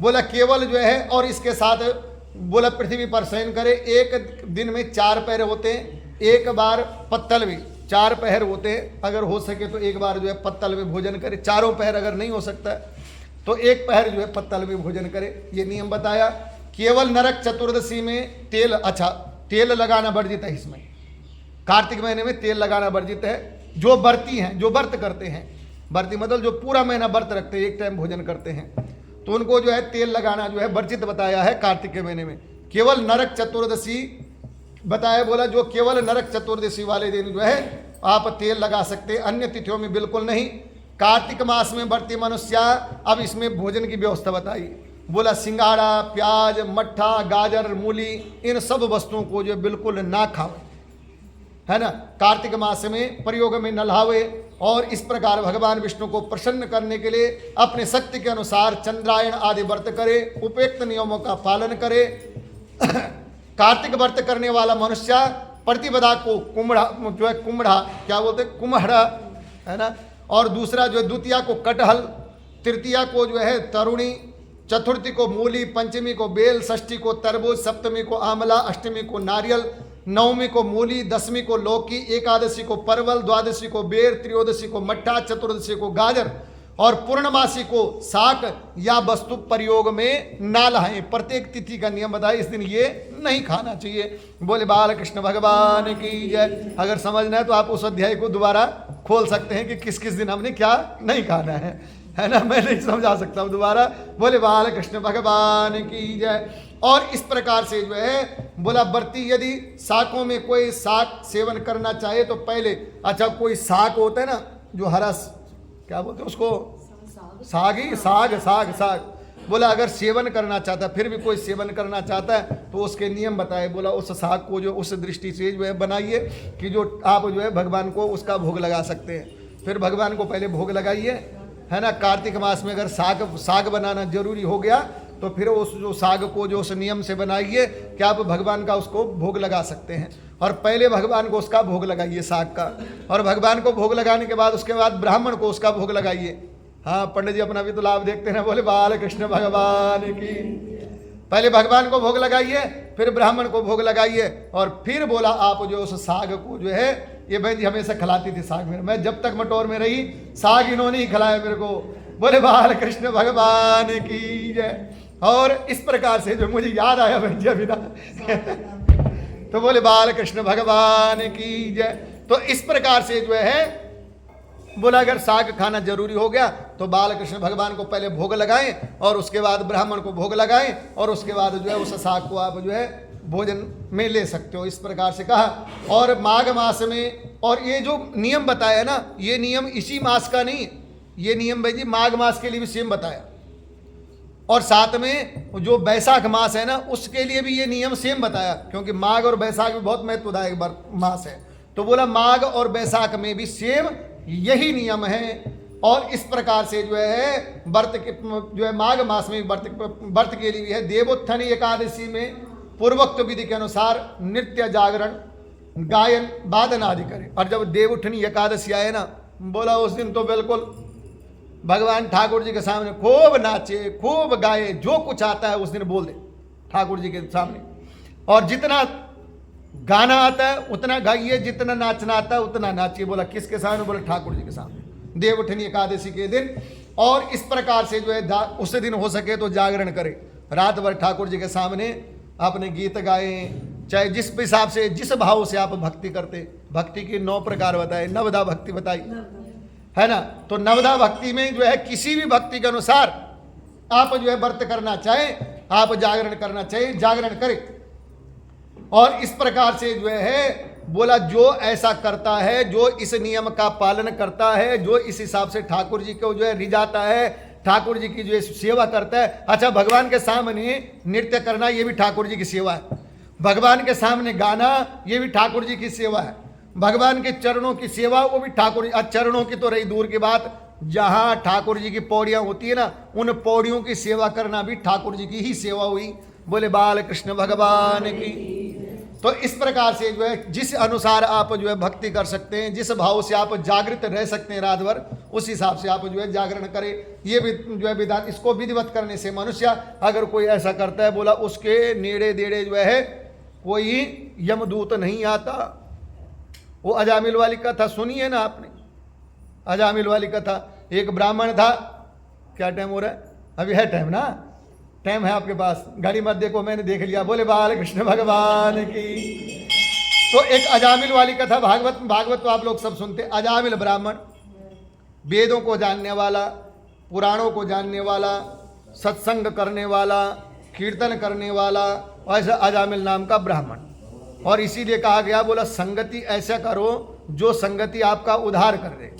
Speaker 1: बोला केवल जो है, और इसके साथ बोला पृथ्वी पर शयन करे। एक दिन में 4 पहर होते हैं, एक बार पत्तल में 4 पहर होते हैं, अगर हो सके तो एक बार जो है पत्तल में भोजन करे। 4 पहर अगर नहीं हो सकता तो 1 पहर जो है पत्तल में भोजन करे, ये नियम बताया। केवल नरक चतुर्दशी में तेल, अच्छा तेल लगाना वर्जित है इसमें, कार्तिक महीने में तेल लगाना वर्जित है। जो व्रती हैं, जो व्रत करते हैं, व्रती मतलब जो पूरा महीना व्रत रखते हैं, एक टाइम भोजन करते हैं, तो उनको जो है तेल लगाना जो है वर्जित बताया है कार्तिक के महीने में। केवल नरक चतुर्दशी बताया, बोला जो केवल नरक चतुर्दशी वाले दिन जो है आप तेल लगा सकते, अन्य तिथियों में बिल्कुल नहीं। कार्तिक मास में व्रती मनुष्य, अब इसमें भोजन की व्यवस्था बताई, बोला सिंगाड़ा, प्याज, मट्ठा, गाजर, मूली, इन सब वस्तुओं को जो बिल्कुल ना खावे, है ना, कार्तिक मास में प्रयोग में न लावे। और इस प्रकार भगवान विष्णु को प्रसन्न करने के लिए अपने शक्ति के अनुसार चंद्रायण आदि व्रत करे, उपयुक्त नियमों का पालन करे। कार्तिक व्रत करने वाला मनुष्य प्रतिपदा को कुम्हड़ा, जो है कुम्हड़ा क्या बोलते, कुम्हड़ा, है ना, और दूसरा जो है द्वितीया को कटहल, तृतीया को जो है तरुणी, चतुर्थी को मूली, पंचमी को बेल, षष्ठी को तरबूज, सप्तमी को आंवला, अष्टमी को नारियल, नवमी को मूली, 10वीं को लौकी, एकादशी को परवल, द्वादशी को बेर, त्रयोदशी को मट्ठा, चतुर्दशी को गाजर, और पूर्णमासी को साग या वस्तु प्रयोग में ना लाएं। प्रत्येक तिथि का नियम बताए, इस दिन ये नहीं खाना चाहिए। बोले बाल कृष्ण भगवान की जय। अगर समझना है तो आप उस अध्याय को दोबारा खोल सकते हैं कि किस किस दिन हमने क्या नहीं खाना है ना, मैं नहीं समझा सकता हूँ दोबारा। बोले बाल कृष्ण भगवान की जय। और इस प्रकार से जो है बोला व्रती यदि शाकों में कोई शाक सेवन करना चाहे तो पहले, अच्छा कोई शाक होता है ना जो हरा, क्या बोलते हैं उसको, साग ही, साग बोला अगर सेवन करना चाहता है, फिर भी कोई सेवन करना चाहता है तो उसके नियम बताए। बोला उस साग को जो उस दृष्टि से जो है बनाइए कि जो आप जो है भगवान को उसका भोग लगा सकते हैं। फिर भगवान को पहले भोग लगाइए, है ना। कार्तिक मास में अगर साग बनाना जरूरी हो गया तो फिर उस जो साग को जो उस नियम से बनाइए कि आप भगवान का उसको भोग लगा सकते हैं। और पहले भगवान को उसका भोग लगाइए साग का, और भगवान को भोग लगाने के बाद उसके बाद ब्राह्मण को उसका भोग लगाइए। हाँ पंडित जी अपना भी तो लाभ देखते हैं, बोले बाल कृष्ण भगवान की। पहले भगवान को भोग लगाइए, फिर ब्राह्मण को भोग लगाइए, और फिर बोला आप जो उस साग को जो है, ये बहन जी हमेशा खिलाती थी साग मेरे, मैं जब तक मटोर में रही साग इन्होंने ही खिलाया मेरे को। बोले बाल कृष्ण भगवान की जय। और इस प्रकार से जो मुझे याद आया बहन जी अभी ना तो बोले बाल कृष्ण भगवान की जय। तो इस प्रकार से जो है बोला अगर साग खाना जरूरी हो गया तो बाल कृष्ण भगवान को पहले भोग लगाएं, और उसके बाद ब्राह्मण को भोग लगाएं, और उसके बाद जो है उस साग को आप जो है भोजन में ले सकते हो। इस प्रकार से कहा। और माघ मास में, और ये जो नियम बताया ना, ये नियम इसी मास का नहीं, ये नियम भाई जी माघ मास के लिए भी सेम बताया। और साथ में जो बैसाख मास है ना, उसके लिए भी ये नियम सेम बताया, क्योंकि माघ और बैसाख भी बहुत महत्वदायक मास है। तो बोला माघ और बैसाख में भी सेम यही नियम है। और इस प्रकार से जो है व्रत के जो है माघ मास में व्रत के लिए है देवोत्थानी एकादशी में पूर्वोक्त विधि के अनुसार नृत्य, जागरण, गायन, वादन आदि करें। और जब देवोत्थानी एकादशी आए ना, बोला उस दिन तो बिल्कुल भगवान ठाकुर जी के सामने खूब नाचे, खूब गाए, जो कुछ आता है उस दिन बोल दे ठाकुर जी के सामने। और जितना गाना आता है उतना गाइए, जितना नाचना आता है उतना नाचिए। बोला किसके सामने? बोला ठाकुर जी के सामने, देवोत्थानी एकादशी के दिन। और इस प्रकार से जो है उस दिन हो सके तो जागरण करे, रात भर ठाकुर जी के सामने अपने गीत गाए, चाहे जिस हिसाब से, जिस भाव से आप भक्ति करते। भक्ति के 9 प्रकार बताए, नवदा भक्ति बताई है ना। तो नवदा भक्ति में जो है किसी भी भक्ति के अनुसार आप जो है व्रत करना चाहे, आप जागरण करना चाहिए, जागरण करें। और इस प्रकार से जो है बोला जो ऐसा करता है, जो इस नियम का पालन करता है, जो इस हिसाब से ठाकुर जी को जो है रिझाता है, ठाकुर जी की जो है सेवा करता है। अच्छा, भगवान के सामने नृत्य करना ये भी ठाकुर जी की सेवा है, भगवान के सामने गाना ये भी ठाकुर जी की सेवा है, भगवान के चरणों की सेवा वो भी ठाकुर जी। चरणों की तो रही दूर की बात, जहां ठाकुर जी की पौड़ियां होती है ना, उन पौड़ियों की सेवा करना भी ठाकुर जी की ही सेवा हुई। बोले बाल कृष्ण भगवान की। तो इस प्रकार से जो है जिस अनुसार आप जो है भक्ति कर सकते हैं, जिस भाव से आप जागृत रह सकते हैं रात भर, उस हिसाब से आप जो है जागरण करें। ये भी जो है विधान, इसको विधिवत करने से मनुष्य अगर कोई ऐसा करता है, बोला उसके नेड़े देड़े जो है कोई यमदूत नहीं आता। वो अजामिल वाली कथा सुनी है ना आपने, अजामिल वाली कथा। एक ब्राह्मण था, क्या टाइम हो रहा है? अभी है टाइम ना, टाइम है आपके पास, घड़ी मत देखो, मैंने देख लिया। बोले बाल कृष्ण भगवान की। तो एक अजामिल वाली कथा, भागवत तो आप लोग सब सुनते। अजामिल ब्राह्मण, वेदों को जानने वाला, पुराणों को जानने वाला, सत्संग करने वाला, कीर्तन करने वाला, ऐसा अजामिल नाम का ब्राह्मण। और इसीलिए कहा गया, बोला संगति ऐसा करो जो संगति आपका उद्धार कर दे।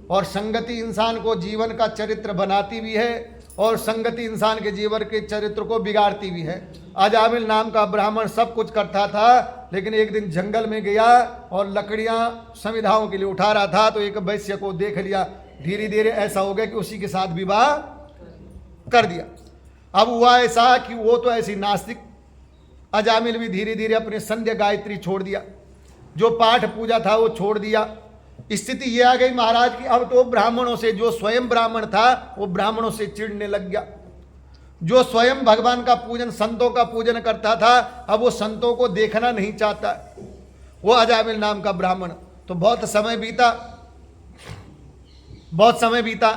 Speaker 1: और संगति इंसान को जीवन का चरित्र बनाती भी है, और संगति इंसान के जीवन के चरित्र को बिगाड़ती भी है। अजामिल नाम का ब्राह्मण सब कुछ करता था, लेकिन एक दिन जंगल में गया और लकड़ियां समिधाओं के लिए उठा रहा था, तो एक वैश्य को देख लिया। धीरे धीरे ऐसा हो गया कि उसी के साथ विवाह कर दिया। अब हुआ ऐसा कि वो तो ऐसी नास्तिक, अजामिल भी धीरे धीरे अपने संध्या गायत्री छोड़ दिया, जो पाठ पूजा था वो छोड़ दिया। स्थिति ये आ गई महाराज की अब तो ब्राह्मणों से, जो स्वयं ब्राह्मण था वो ब्राह्मणों से चिढ़ने लग गया। जो स्वयं भगवान का पूजन, संतों का पूजन करता था, अब वो संतों को देखना नहीं चाहता, वो अजामिल नाम का ब्राह्मण। तो बहुत समय बीता।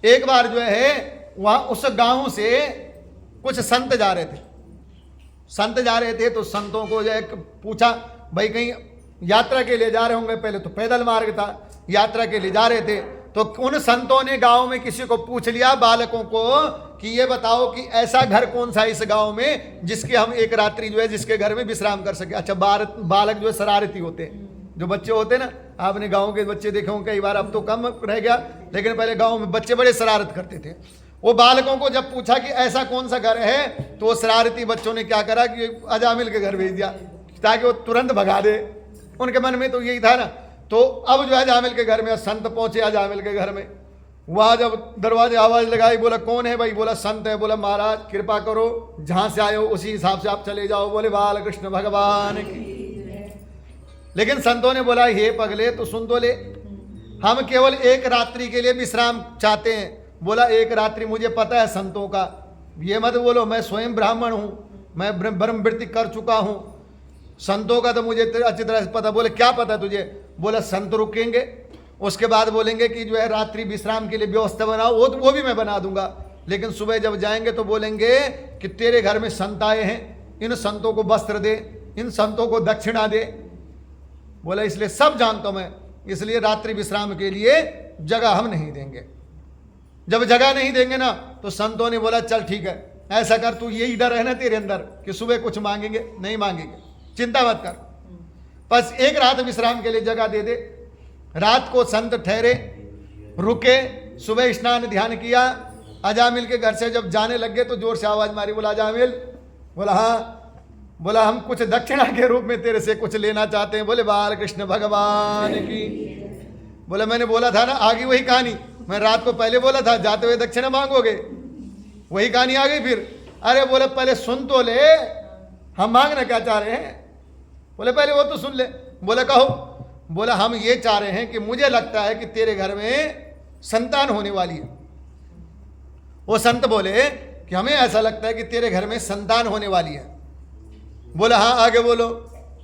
Speaker 1: एक बार जो है वहां उस गांव से कुछ संत जा रहे थे। तो संतों को जो है पूछा, भाई कहीं यात्रा के लिए जा रहे होंगे, पहले तो पैदल मार्ग था, यात्रा के लिए जा रहे थे। तो उन संतों ने गांव में किसी को पूछ लिया, बालकों को, कि ये बताओ कि ऐसा घर कौन सा इस गांव में जिसके हम एक रात्रि जो है जिसके घर में विश्राम कर सके। अच्छा, बालक जो है शरारती होते हैं, जो बच्चे होते हैं ना, आपने गाँव के बच्चे देखे होंगे, कई बार अब तो कम रह गया, लेकिन पहले गाँव में बच्चे बड़े शरारत करते थे। वो बालकों को जब पूछा कि ऐसा कौन सा घर है, तो वो शरारती बच्चों ने क्या करा कि अजामिल के घर भेज दिया, ताकि वो तुरंत भगा दे। उनके मन में तो यही था ना। तो अब जो है अजामिल के घर में संत पहुंचे, अजामिल के घर में। वहां जब दरवाजे आवाज लगाई, बोला कौन है भाई? बोला संत है। बोला महाराज कृपा करो, जहां से आए हो उसी हिसाब से आप चले जाओ। बोले बाल कृष्ण भगवान की। लेकिन संतों ने बोला, हे पगले तो सुन तो ले, हम केवल एक रात्रि के लिए विश्राम चाहते हैं। बोला एक रात्रि मुझे पता है संतों का, ये मत बोलो, मैं स्वयं ब्राह्मण हूं, मैं ब्रह्मवृत्ति कर चुका हूं, संतों का तो मुझे अच्छी तरह से पता। बोले क्या पता तुझे? बोला संत रुकेंगे, उसके बाद बोलेंगे कि जो है रात्रि विश्राम के लिए व्यवस्था बनाओ, वो भी मैं बना दूंगा। लेकिन सुबह जब जाएंगे तो बोलेंगे कि तेरे घर में संत आए हैं, इन संतों को वस्त्र दे, इन संतों को दक्षिणा दे। बोला इसलिए सब जानता हूं मैं, इसलिए रात्रि विश्राम के लिए जगह हम नहीं देंगे। जब जगह नहीं देंगे ना, तो संतों ने बोला चल ठीक है, ऐसा कर, तू यही डर है ना तेरे अंदर कि सुबह कुछ मांगेंगे, नहीं मांगेंगे, चिंता मत कर, बस एक रात विश्राम के लिए जगह दे दे। रात को संत ठहरे, रुके, सुबह स्नान ध्यान किया, अजामिल के घर से जब जाने लग गए तो जोर से आवाज मारी, बोला अजामिल, बोला हाँ, बोला हम कुछ दक्षिणा के रूप में तेरे से कुछ लेना चाहते हैं। बोले बाल कृष्ण भगवान की। बोला मैंने बोला था ना, आ गई वही कहानी, मैं रात को पहले बोला था जाते हुए दक्षिणा मांगोगे, वही कहानी आ गई फिर। अरे बोले पहले सुन तो ले, हम मांगना क्या चाह रहे हैं। बोले पहले वो तो सुन ले। बोले कहो। बोला हम ये चाह रहे हैं कि मुझे लगता है कि तेरे घर में संतान होने वाली है। वो संत बोले कि हमें ऐसा लगता है कि तेरे घर में संतान होने वाली है। बोला हाँ आगे बोलो,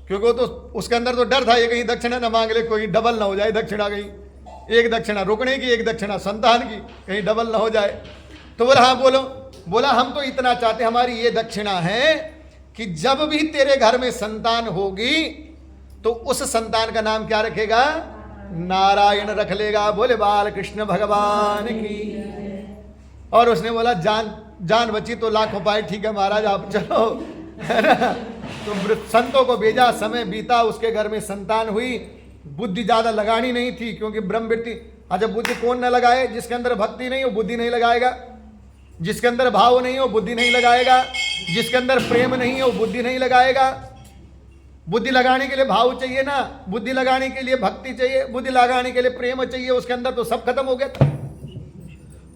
Speaker 1: क्योंकि वो तो उसके अंदर तो डर था ये कहीं दक्षिणा ना मांग ले, कोई डबल ना हो जाए दक्षिणा, कहीं एक दक्षिणा रुकने की एक दक्षिणा संतान की, कहीं डबल ना हो जाए। तो बोला हाँ बोलो। बोला हम तो इतना चाहते, हमारी ये दक्षिणा है कि जब भी तेरे घर में संतान होगी तो उस संतान का नाम क्या रखेगा, नारायण रख लेगा। बोले बाल कृष्ण भगवान की। और उसने बोला जान बची तो लाखों पाए, ठीक है महाराज आप चलो, है ना। तो संतों को भेजा, समय बीता, उसके घर में संतान हुई। बुद्धि ज्यादा लगानी नहीं थी क्योंकि ब्रह्मवृत्ति। अच्छा बुद्धि कौन न लगाए, जिसके अंदर भक्ति नहीं हो बुद्धि नहीं लगाएगा, जिसके अंदर भाव नहीं हो बुद्धि नहीं लगाएगा, जिसके अंदर प्रेम नहीं हो बुद्धि नहीं लगाएगा। बुद्धि लगाने के लिए भाव चाहिए ना, बुद्धि लगाने के लिए भक्ति चाहिए, बुद्धि लगाने के लिए प्रेम चाहिए, उसके अंदर तो सब खत्म हो गया था।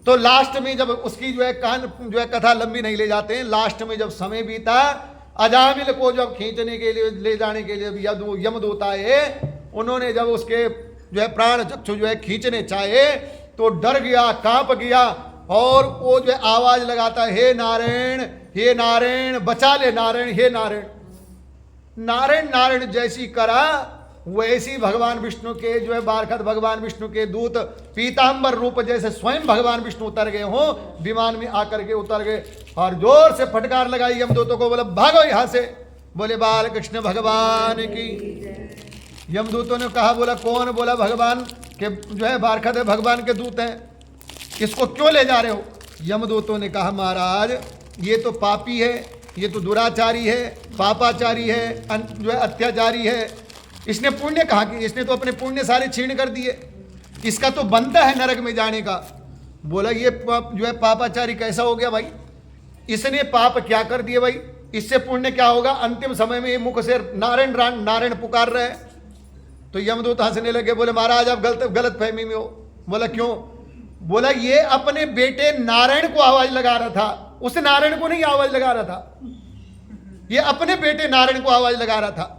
Speaker 1: तो लास्ट में जब उसकी जो है कथा लंबी नहीं ले जाते हैं, लास्ट में जब समय बीता, अजामिल को जब खींचने के लिए ले जाने के लिए यमदूत आए, उन्होंने जब उसके जो है प्राण चक्षु जो है खींचने चाहे तो डर गया, कांप गया, और वो जो है आवाज लगाता है हे नारायण, हे नारायण बचा ले नारायण, हे नारायण। नारायण नारायण जैसी करा वैसी भगवान विष्णु के जो है बारखत भगवान विष्णु के दूत पीतांबर रूप जैसे स्वयं भगवान विष्णु उतर गए हो, विमान में आकर के उतर गए और जोर से फटकार लगाई यमदूतों को, बोला भागो यहां से। बोले बाल कृष्ण भगवान की। यमदूतों ने कहा, बोला कौन? बोला भगवान के जो है बारखत है भगवान के दूत हैं, इसको क्यों ले जा रहे हो? यमदूतों ने कहा महाराज ये तो पापी है, ये तो दुराचारी है, पापाचारी है, जो है अत्याचारी है, इसने पुण्य कहाँ की, इसने तो अपने पुण्य सारे छीन कर दिए, इसका तो बनता है नरक में जाने का। बोला ये जो है पापाचारी कैसा हो गया भाई, इसने पाप क्या कर दिए भाई, इससे पुण्य क्या होगा? अंतिम समय में ये मुख से नारायण नारायण पुकार रहे हैं। तो यमदूत हंसने लगे, बोले महाराज आप गलत फहमी में हो। बोला क्यों? बोला ये अपने बेटे नारायण को आवाज लगा रहा था, उस नारायण को नहीं आवाज लगा रहा था, ये अपने बेटे नारायण को आवाज लगा रहा था।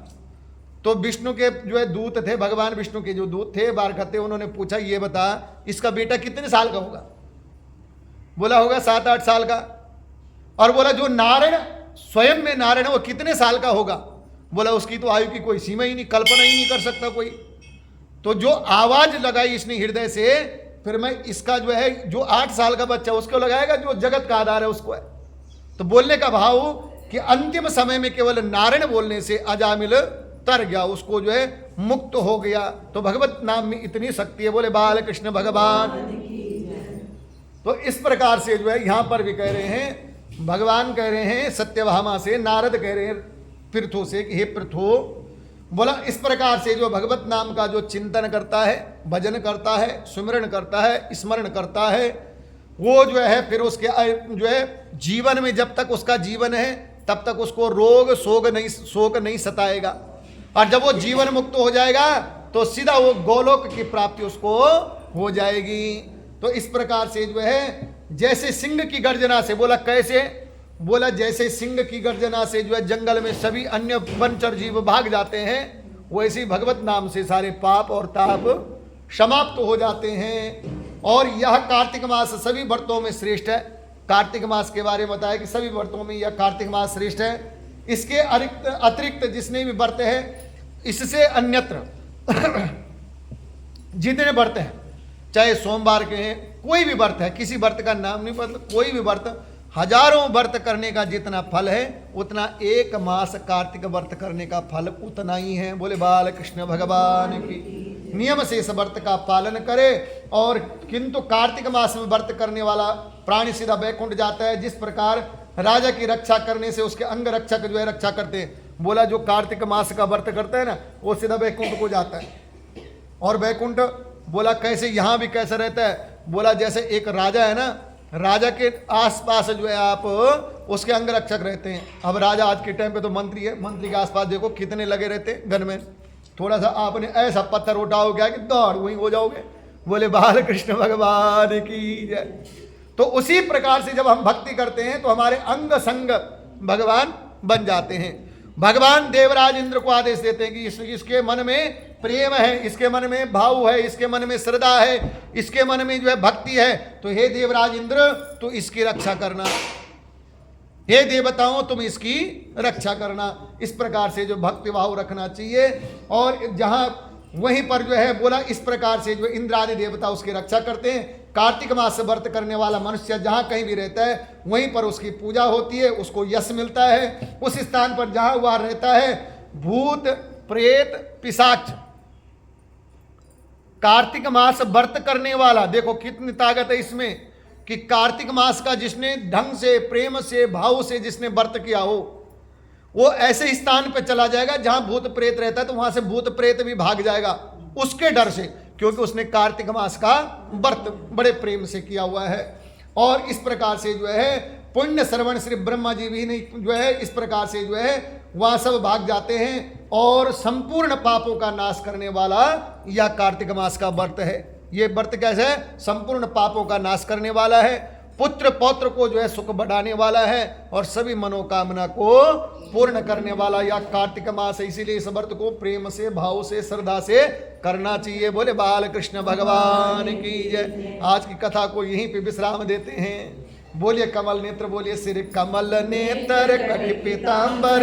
Speaker 1: तो विष्णु के जो है दूत थे, भगवान विष्णु के जो दूत थे बारखते, उन्होंने पूछा ये बता इसका बेटा कितने साल का होगा? बोला होगा 7-8 साल का। और बोला जो नारायण स्वयं में नारायण वो कितने साल का होगा? बोला उसकी तो आयु की कोई सीमा ही नहीं, कल्पना ही नहीं कर सकता कोई। तो जो आवाज लगाई इसने हृदय से, फिर मैं इसका जो है जो 8 साल का बच्चा उसको लगाएगा जो जगत का आधार है उसको है। तो बोलने का भाव कि अंतिम समय में केवल नारायण बोलने से अजामिल तर गया, उसको जो है मुक्त हो गया। तो भगवत नाम में इतनी शक्ति है। बोले बाल कृष्ण भगवान। तो इस प्रकार से जो है यहां पर भी कह रहे हैं, भगवान कह रहे हैं सत्यभामा से, नारद कह रहे हैं पृथु से कि हे पृथु, बोला इस प्रकार से जो भगवत नाम का जो चिंतन करता है, भजन करता है, सुमिरन करता है, स्मरण करता है, वो जो है फिर उसके जो है जीवन में जब तक उसका जीवन है तब तक उसको रोग शोक नहीं सताएगा। और जब वो जीवन मुक्त हो जाएगा तो सीधा वो गोलोक की प्राप्ति उसको हो जाएगी। तो इस प्रकार से जो है जैसे सिंह की गर्जना से, बोला कैसे? बोला जैसे सिंह की गर्जना से जो है जंगल में सभी अन्य वनचर जीव भाग जाते हैं, वैसे ही भगवत नाम से सारे पाप और ताप समाप्त हो जाते हैं। और यह कार्तिक मास सभी व्रतों में श्रेष्ठ है। कार्तिक मास के बारे में बताया कि सभी व्रतों में यह कार्तिक मास श्रेष्ठ है। इसके अतिरिक्त जिसने भी व्रत है, इससे अन्यत्र जितने व्रत हैं, चाहे सोमवार के हैं, कोई भी व्रत है, किसी व्रत का नाम नहीं, मतलब कोई भी व्रत, हजारों व्रत करने का जितना फल है उतना 1 मास कार्तिक व्रत करने का फल उतना ही है। बोले बाल कृष्ण भगवान की। नियम से इस व्रत का पालन करे। और किंतु कार्तिक मास में व्रत करने वाला प्राणी सीधा वैकुंठ जाता है। जिस प्रकार राजा की रक्षा करने से उसके अंग रक्षक जो है रक्षा करते हैं, बोला जो कार्तिक मास का व्रत करता है ना वो सीधा वैकुंठ को जाता है। और वैकुंठ बोला कैसे, यहाँ भी कैसे रहता है? बोला जैसे एक राजा है ना, राजा के आसपास जो है आप उसके अंगरक्षक रहते हैं। अब राजा आज के टाइम पे तो मंत्री है, मंत्री के आसपास देखो कितने लगे रहते हैं गन में। थोड़ा सा आपने ऐसा पत्थर उठाओ क्या कि दौड़ वहीं हो जाओगे। बोले बाल कृष्ण भगवान की जय। तो उसी प्रकार से जब हम भक्ति करते हैं तो हमारे अंग संग भगवान बन जाते हैं। भगवान देवराज इंद्र को आदेश देते हैं कि इसके मन में प्रेम है, इसके मन में भाव है, इसके मन में श्रद्धा है, इसके मन में जो है भक्ति है, तो हे देवराज इंद्र तो इसकी रक्षा करना, हे देवताओं तुम इसकी रक्षा करना। इस प्रकार से जो भक्ति भाव रखना चाहिए। और जहां वहीं पर जो है बोला इस प्रकार से जो इंद्र आदि देवता उसकी रक्षा करते हैं। कार्तिक मास से व्रत करने वाला मनुष्य जहां कहीं भी रहता है वहीं पर उसकी पूजा होती है, उसको यश मिलता है। उस स्थान पर जहां वह रहता है भूत प्रेत पिशाच, कार्तिक मास व्रत करने वाला, देखो कितनी ताकत है इसमें कि कार्तिक मास का जिसने ढंग से प्रेम से भाव से जिसने व्रत किया हो वो ऐसे स्थान पे चला जाएगा जहां भूत प्रेत रहता है, तो वहां से भूत प्रेत भी भाग जाएगा उसके डर से, क्योंकि उसने कार्तिक मास का व्रत बड़े प्रेम से किया हुआ है। और इस प्रकार से जो है पुण्य श्रवण श्री ब्रह्मा जी भी नहीं जो है इस प्रकार से जो है वहां सब भाग जाते हैं। और संपूर्ण पापों का नाश करने वाला यह कार्तिक मास का व्रत है। ये व्रत कैसे है? संपूर्ण पापों का नाश करने वाला है, पुत्र पौत्र को जो है सुख बढ़ाने वाला है और सभी मनोकामना को पूर्ण करने वाला यह कार्तिक मास है। इसीलिए इस व्रत को प्रेम से भाव से श्रद्धा से करना चाहिए। बोले बाल कृष्ण भगवान की जय। आज की कथा को यहीं पे विश्राम देते हैं। बोलिए कमल नेत्र, बोलिए श्री कमल नेत्र कट पीतांबर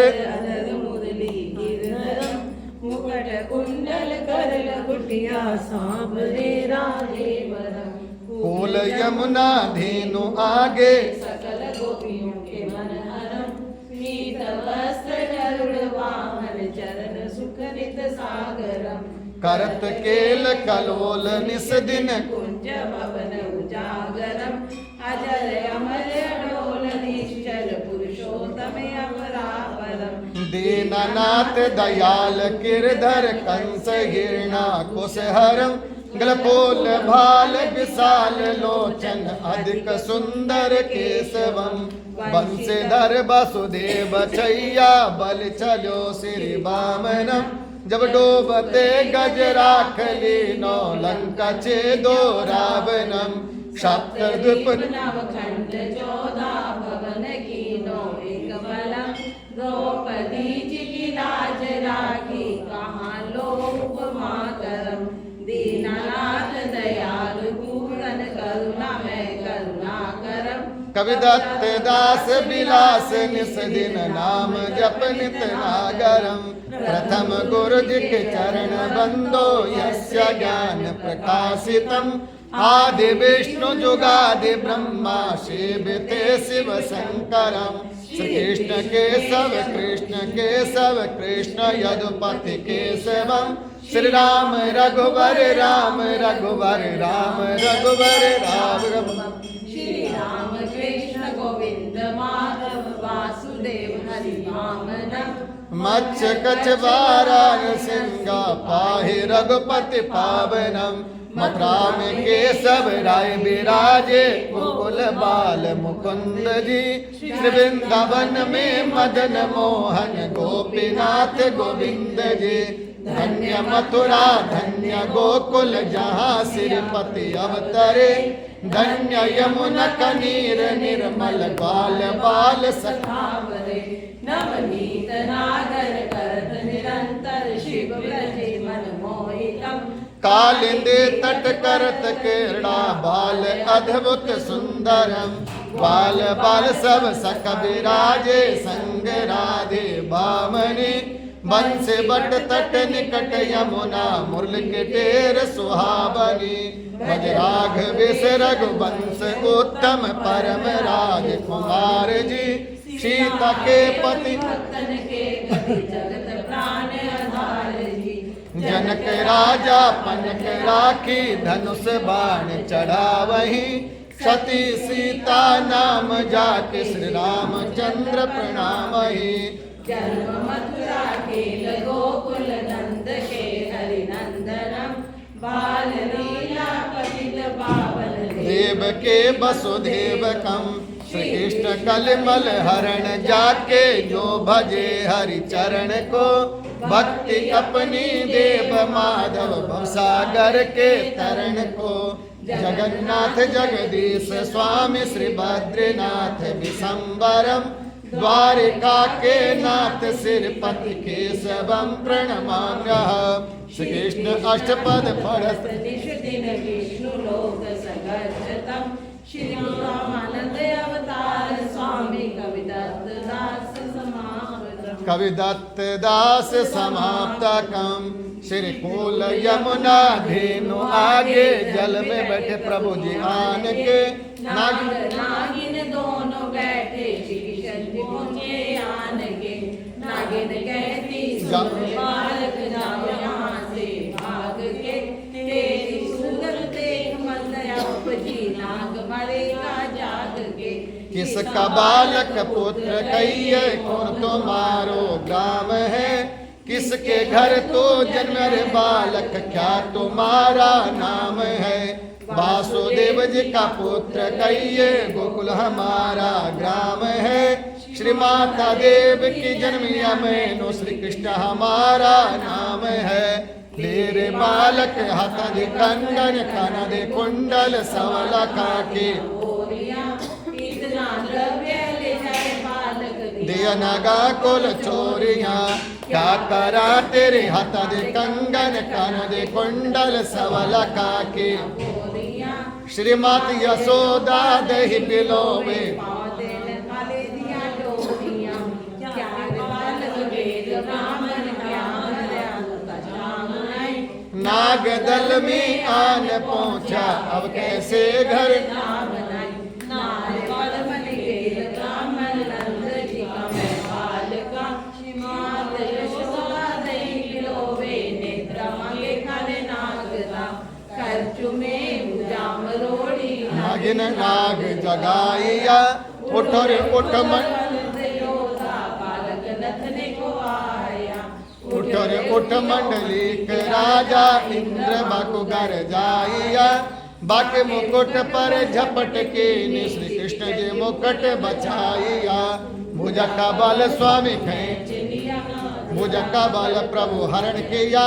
Speaker 2: मुकुट कुंडल करल कुटिया सांवरे राधे वरम
Speaker 1: कोल यमुना धेनु आगे
Speaker 2: सकल गोपियों के मन हरम नीत वस्त्र गरुड़ वाहन चरण सुखनित सागरम
Speaker 1: करत केल कलोल निस दिन
Speaker 2: कुंज भवन उजागरम अजर अमर अडोल निश्चल पुरुषोत्तम अपरापरम
Speaker 1: दीननाथ दयाल किरधर कंस गिरणा कुशहरम गलपोल भाल विशाल लोचन अधिक सुंदर केशवम बंशीधर वसुदेव छैया बल चलो श्री वामनम जब डोबते गज राख लीनो लंका छेदो रावणम सप्तद्वीप
Speaker 2: नवखंड 14 भवन कीनो एक बलम द्रौपदी जी की लाज राखी कहाँ लो उपमा करम दीननाथ दयालु पूरन करुणा में करुणा करम
Speaker 1: कविदत्त दास विलास निस दिन नाम जप नित नागरम प्रथम गुरु जी के चरण बंदो यस्य ज्ञान प्रकाशितम आदि विष्णु जुगादि ब्रह्मा सेविते शिव शंकरम श्री कृष्ण केशव कृष्ण यदुपति केशवम श्री राम रघुवर राम रघुवर राम रघुवर राम
Speaker 2: श्री राम कृष्ण गोविंद माधव वासुदेव हरि वामनम
Speaker 1: मत्स्य कच वाराणसिंगा पाहि रघुपति पावनम मथुरा में केशव राय विराजे मुकुल बाल मुकुंद जी श्री वृंदावन में मदन मोहन गोपीनाथ गोविंद जी धन्य मथुरा धन्य गोकुल जहाँ श्रीपति अवतरे धन्य यमुना कनीर निर्मल बाल बाल
Speaker 2: सखावरे नवनीत नागर करत निरंतर शिव ब्रजे मन मोहितम
Speaker 1: कालिंदे तट करत केरड़ा बाल अद्भुत सुंदरम बाल बाल सब सख विराजे संग राधे बामनी बंस बट तट निकट यमुना मुरल के टेर सुहावनी भज राघवेश रघुवंश उत्तम परम राज कुमार जी सीता के पति
Speaker 2: भक्तन के गति जगत प्राण आधार जी
Speaker 1: जनक राजा पनक राखी धनुष बाण चढ़ावही सती सीता नाम जाके श्री रामचंद्र प्रणामही
Speaker 2: जन्म मथुरा के गोकुल नंद के हरि नंदनम बाल लीला पतित पावन
Speaker 1: देव के वसुदेवकम। श्री कृष्ण कलिमल हरण जाके जो भजे हरि चरण को, भक्ति अपनी देव माधव भवसागर के तरण को। जगन्नाथ जगदीश स्वामी श्री बद्रीनाथ विशंबरम, द्वारिका के नाथ सिरपति केशवम प्रणमाम्यः। श्री कृष्ण अष्टपद पढ़त
Speaker 2: दिन विष्णु लोक सगर्जतम, श्री रामानंद अवतार स्वामी कविदत्त दास समाप्तम।
Speaker 1: कविदत्त दास समाप्तकम। श्री कूल यमुना धेनु आगे, जल में बैठे प्रभु जी आन के।
Speaker 2: नाग नागिन दोनों बैठे, श्री शक्ति पहुँचे आन के। नागिन कहती सुन बालक जाओ यहाँ से भाग के, तेरी सूरत देख मन उपजी, नाग मरेगा जाग के।
Speaker 1: किसका बालक पुत्र कहिए, कौन तुम्हारो ग्राम है। किसके घर तो जन्म रे बालक, क्या तुम्हारा नाम है। वासुदेव जी का पुत्र कहिए, गोकुल हमारा ग्राम है। श्री माता देव की जन्मिया मैनो, श्री कृष्ण हमारा नाम है। ले रे बालक हाथ दे कंगन, कान दे कुंडल सवला काके।
Speaker 2: इतना द्रव्य ले जाए बालक
Speaker 1: दिया नगा कुल चोरियां, क्या करा तेरे हाथ दे कंगन, कान दे कुंडल सवला काके। श्रीमती यशोदा दही पिलोवे, नाग दल में आन पहुंचा, अब कैसे घर। नागिन नाग जगाइया, उठ रे उठ उठ रे उठ मंडलिक राजा, इंद्र बाकु घर जाइया। बाके मुकुट पर झपट के ने, श्री कृष्ण जी मुकुट बचाइया। भुजा का बल स्वामी खेच लिया, भुजा का बल प्रभु हरण किया।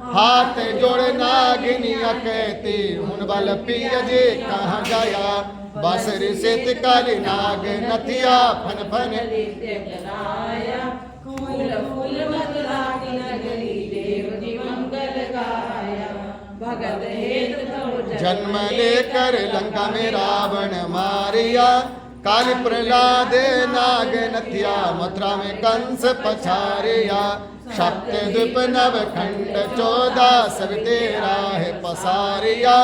Speaker 1: हाथ जोड़ नागिनिया कहती, उन बल पिय जे कहाँ गया। बांसुरी से काली नाग नथिया, फन फन
Speaker 2: फूल फूल मथुरा की नगरी, देव की मंगल गाया। भगत हेतु
Speaker 1: जन्म लेकर लंका में रावण मारिया। काली प्रहलाद नाग नथिया, मथुरा में कंस पछारिया। सप्त द्वीप नव खंड 14 सब तेरा है पसारिया।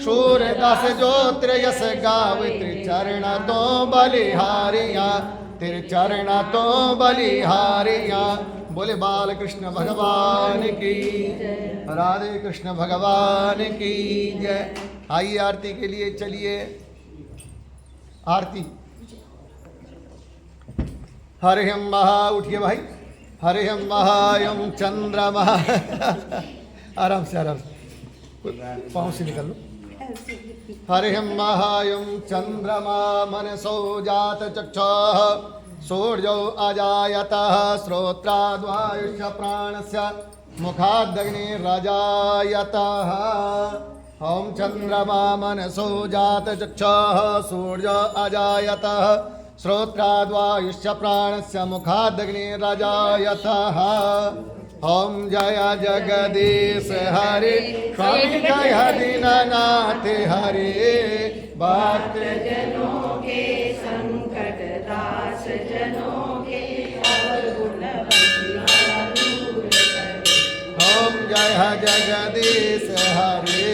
Speaker 1: सूरदास जो त्रयस गाव, त्रिचरण तो बलिहारिया। त्रिचरण तो बलिहारिया। बोले बाल कृष्ण भगवान की, राधे कृष्ण भगवान की जय। आइए आरती के लिए चलिए। आरती। हरे हम महा, उठिए भाई। हरे हम महायम चंद्रमा। आराम से आराम से, पाँव से निकल लो। हरे हम महायम चंद्रमा मनसो जात चक्षुः, सूर्यो अजायतः श्रोत्राद्वायुष्य प्राणस्य, मुखादग्निरजायतः। ओम चंद्रमा मनसो जात चक्षुः, सूर्यो अजायतः श्रोत्राद्वायुष्य प्राणस्य, मुखादग्निरजायतः। ओम जय जगदीश हरे, स्वामी जय दीननाथ हरे। भक्त
Speaker 2: जनों के संकट, दास जनों के अवगुण दूर करे।
Speaker 1: ओम जय जगदीश हरे।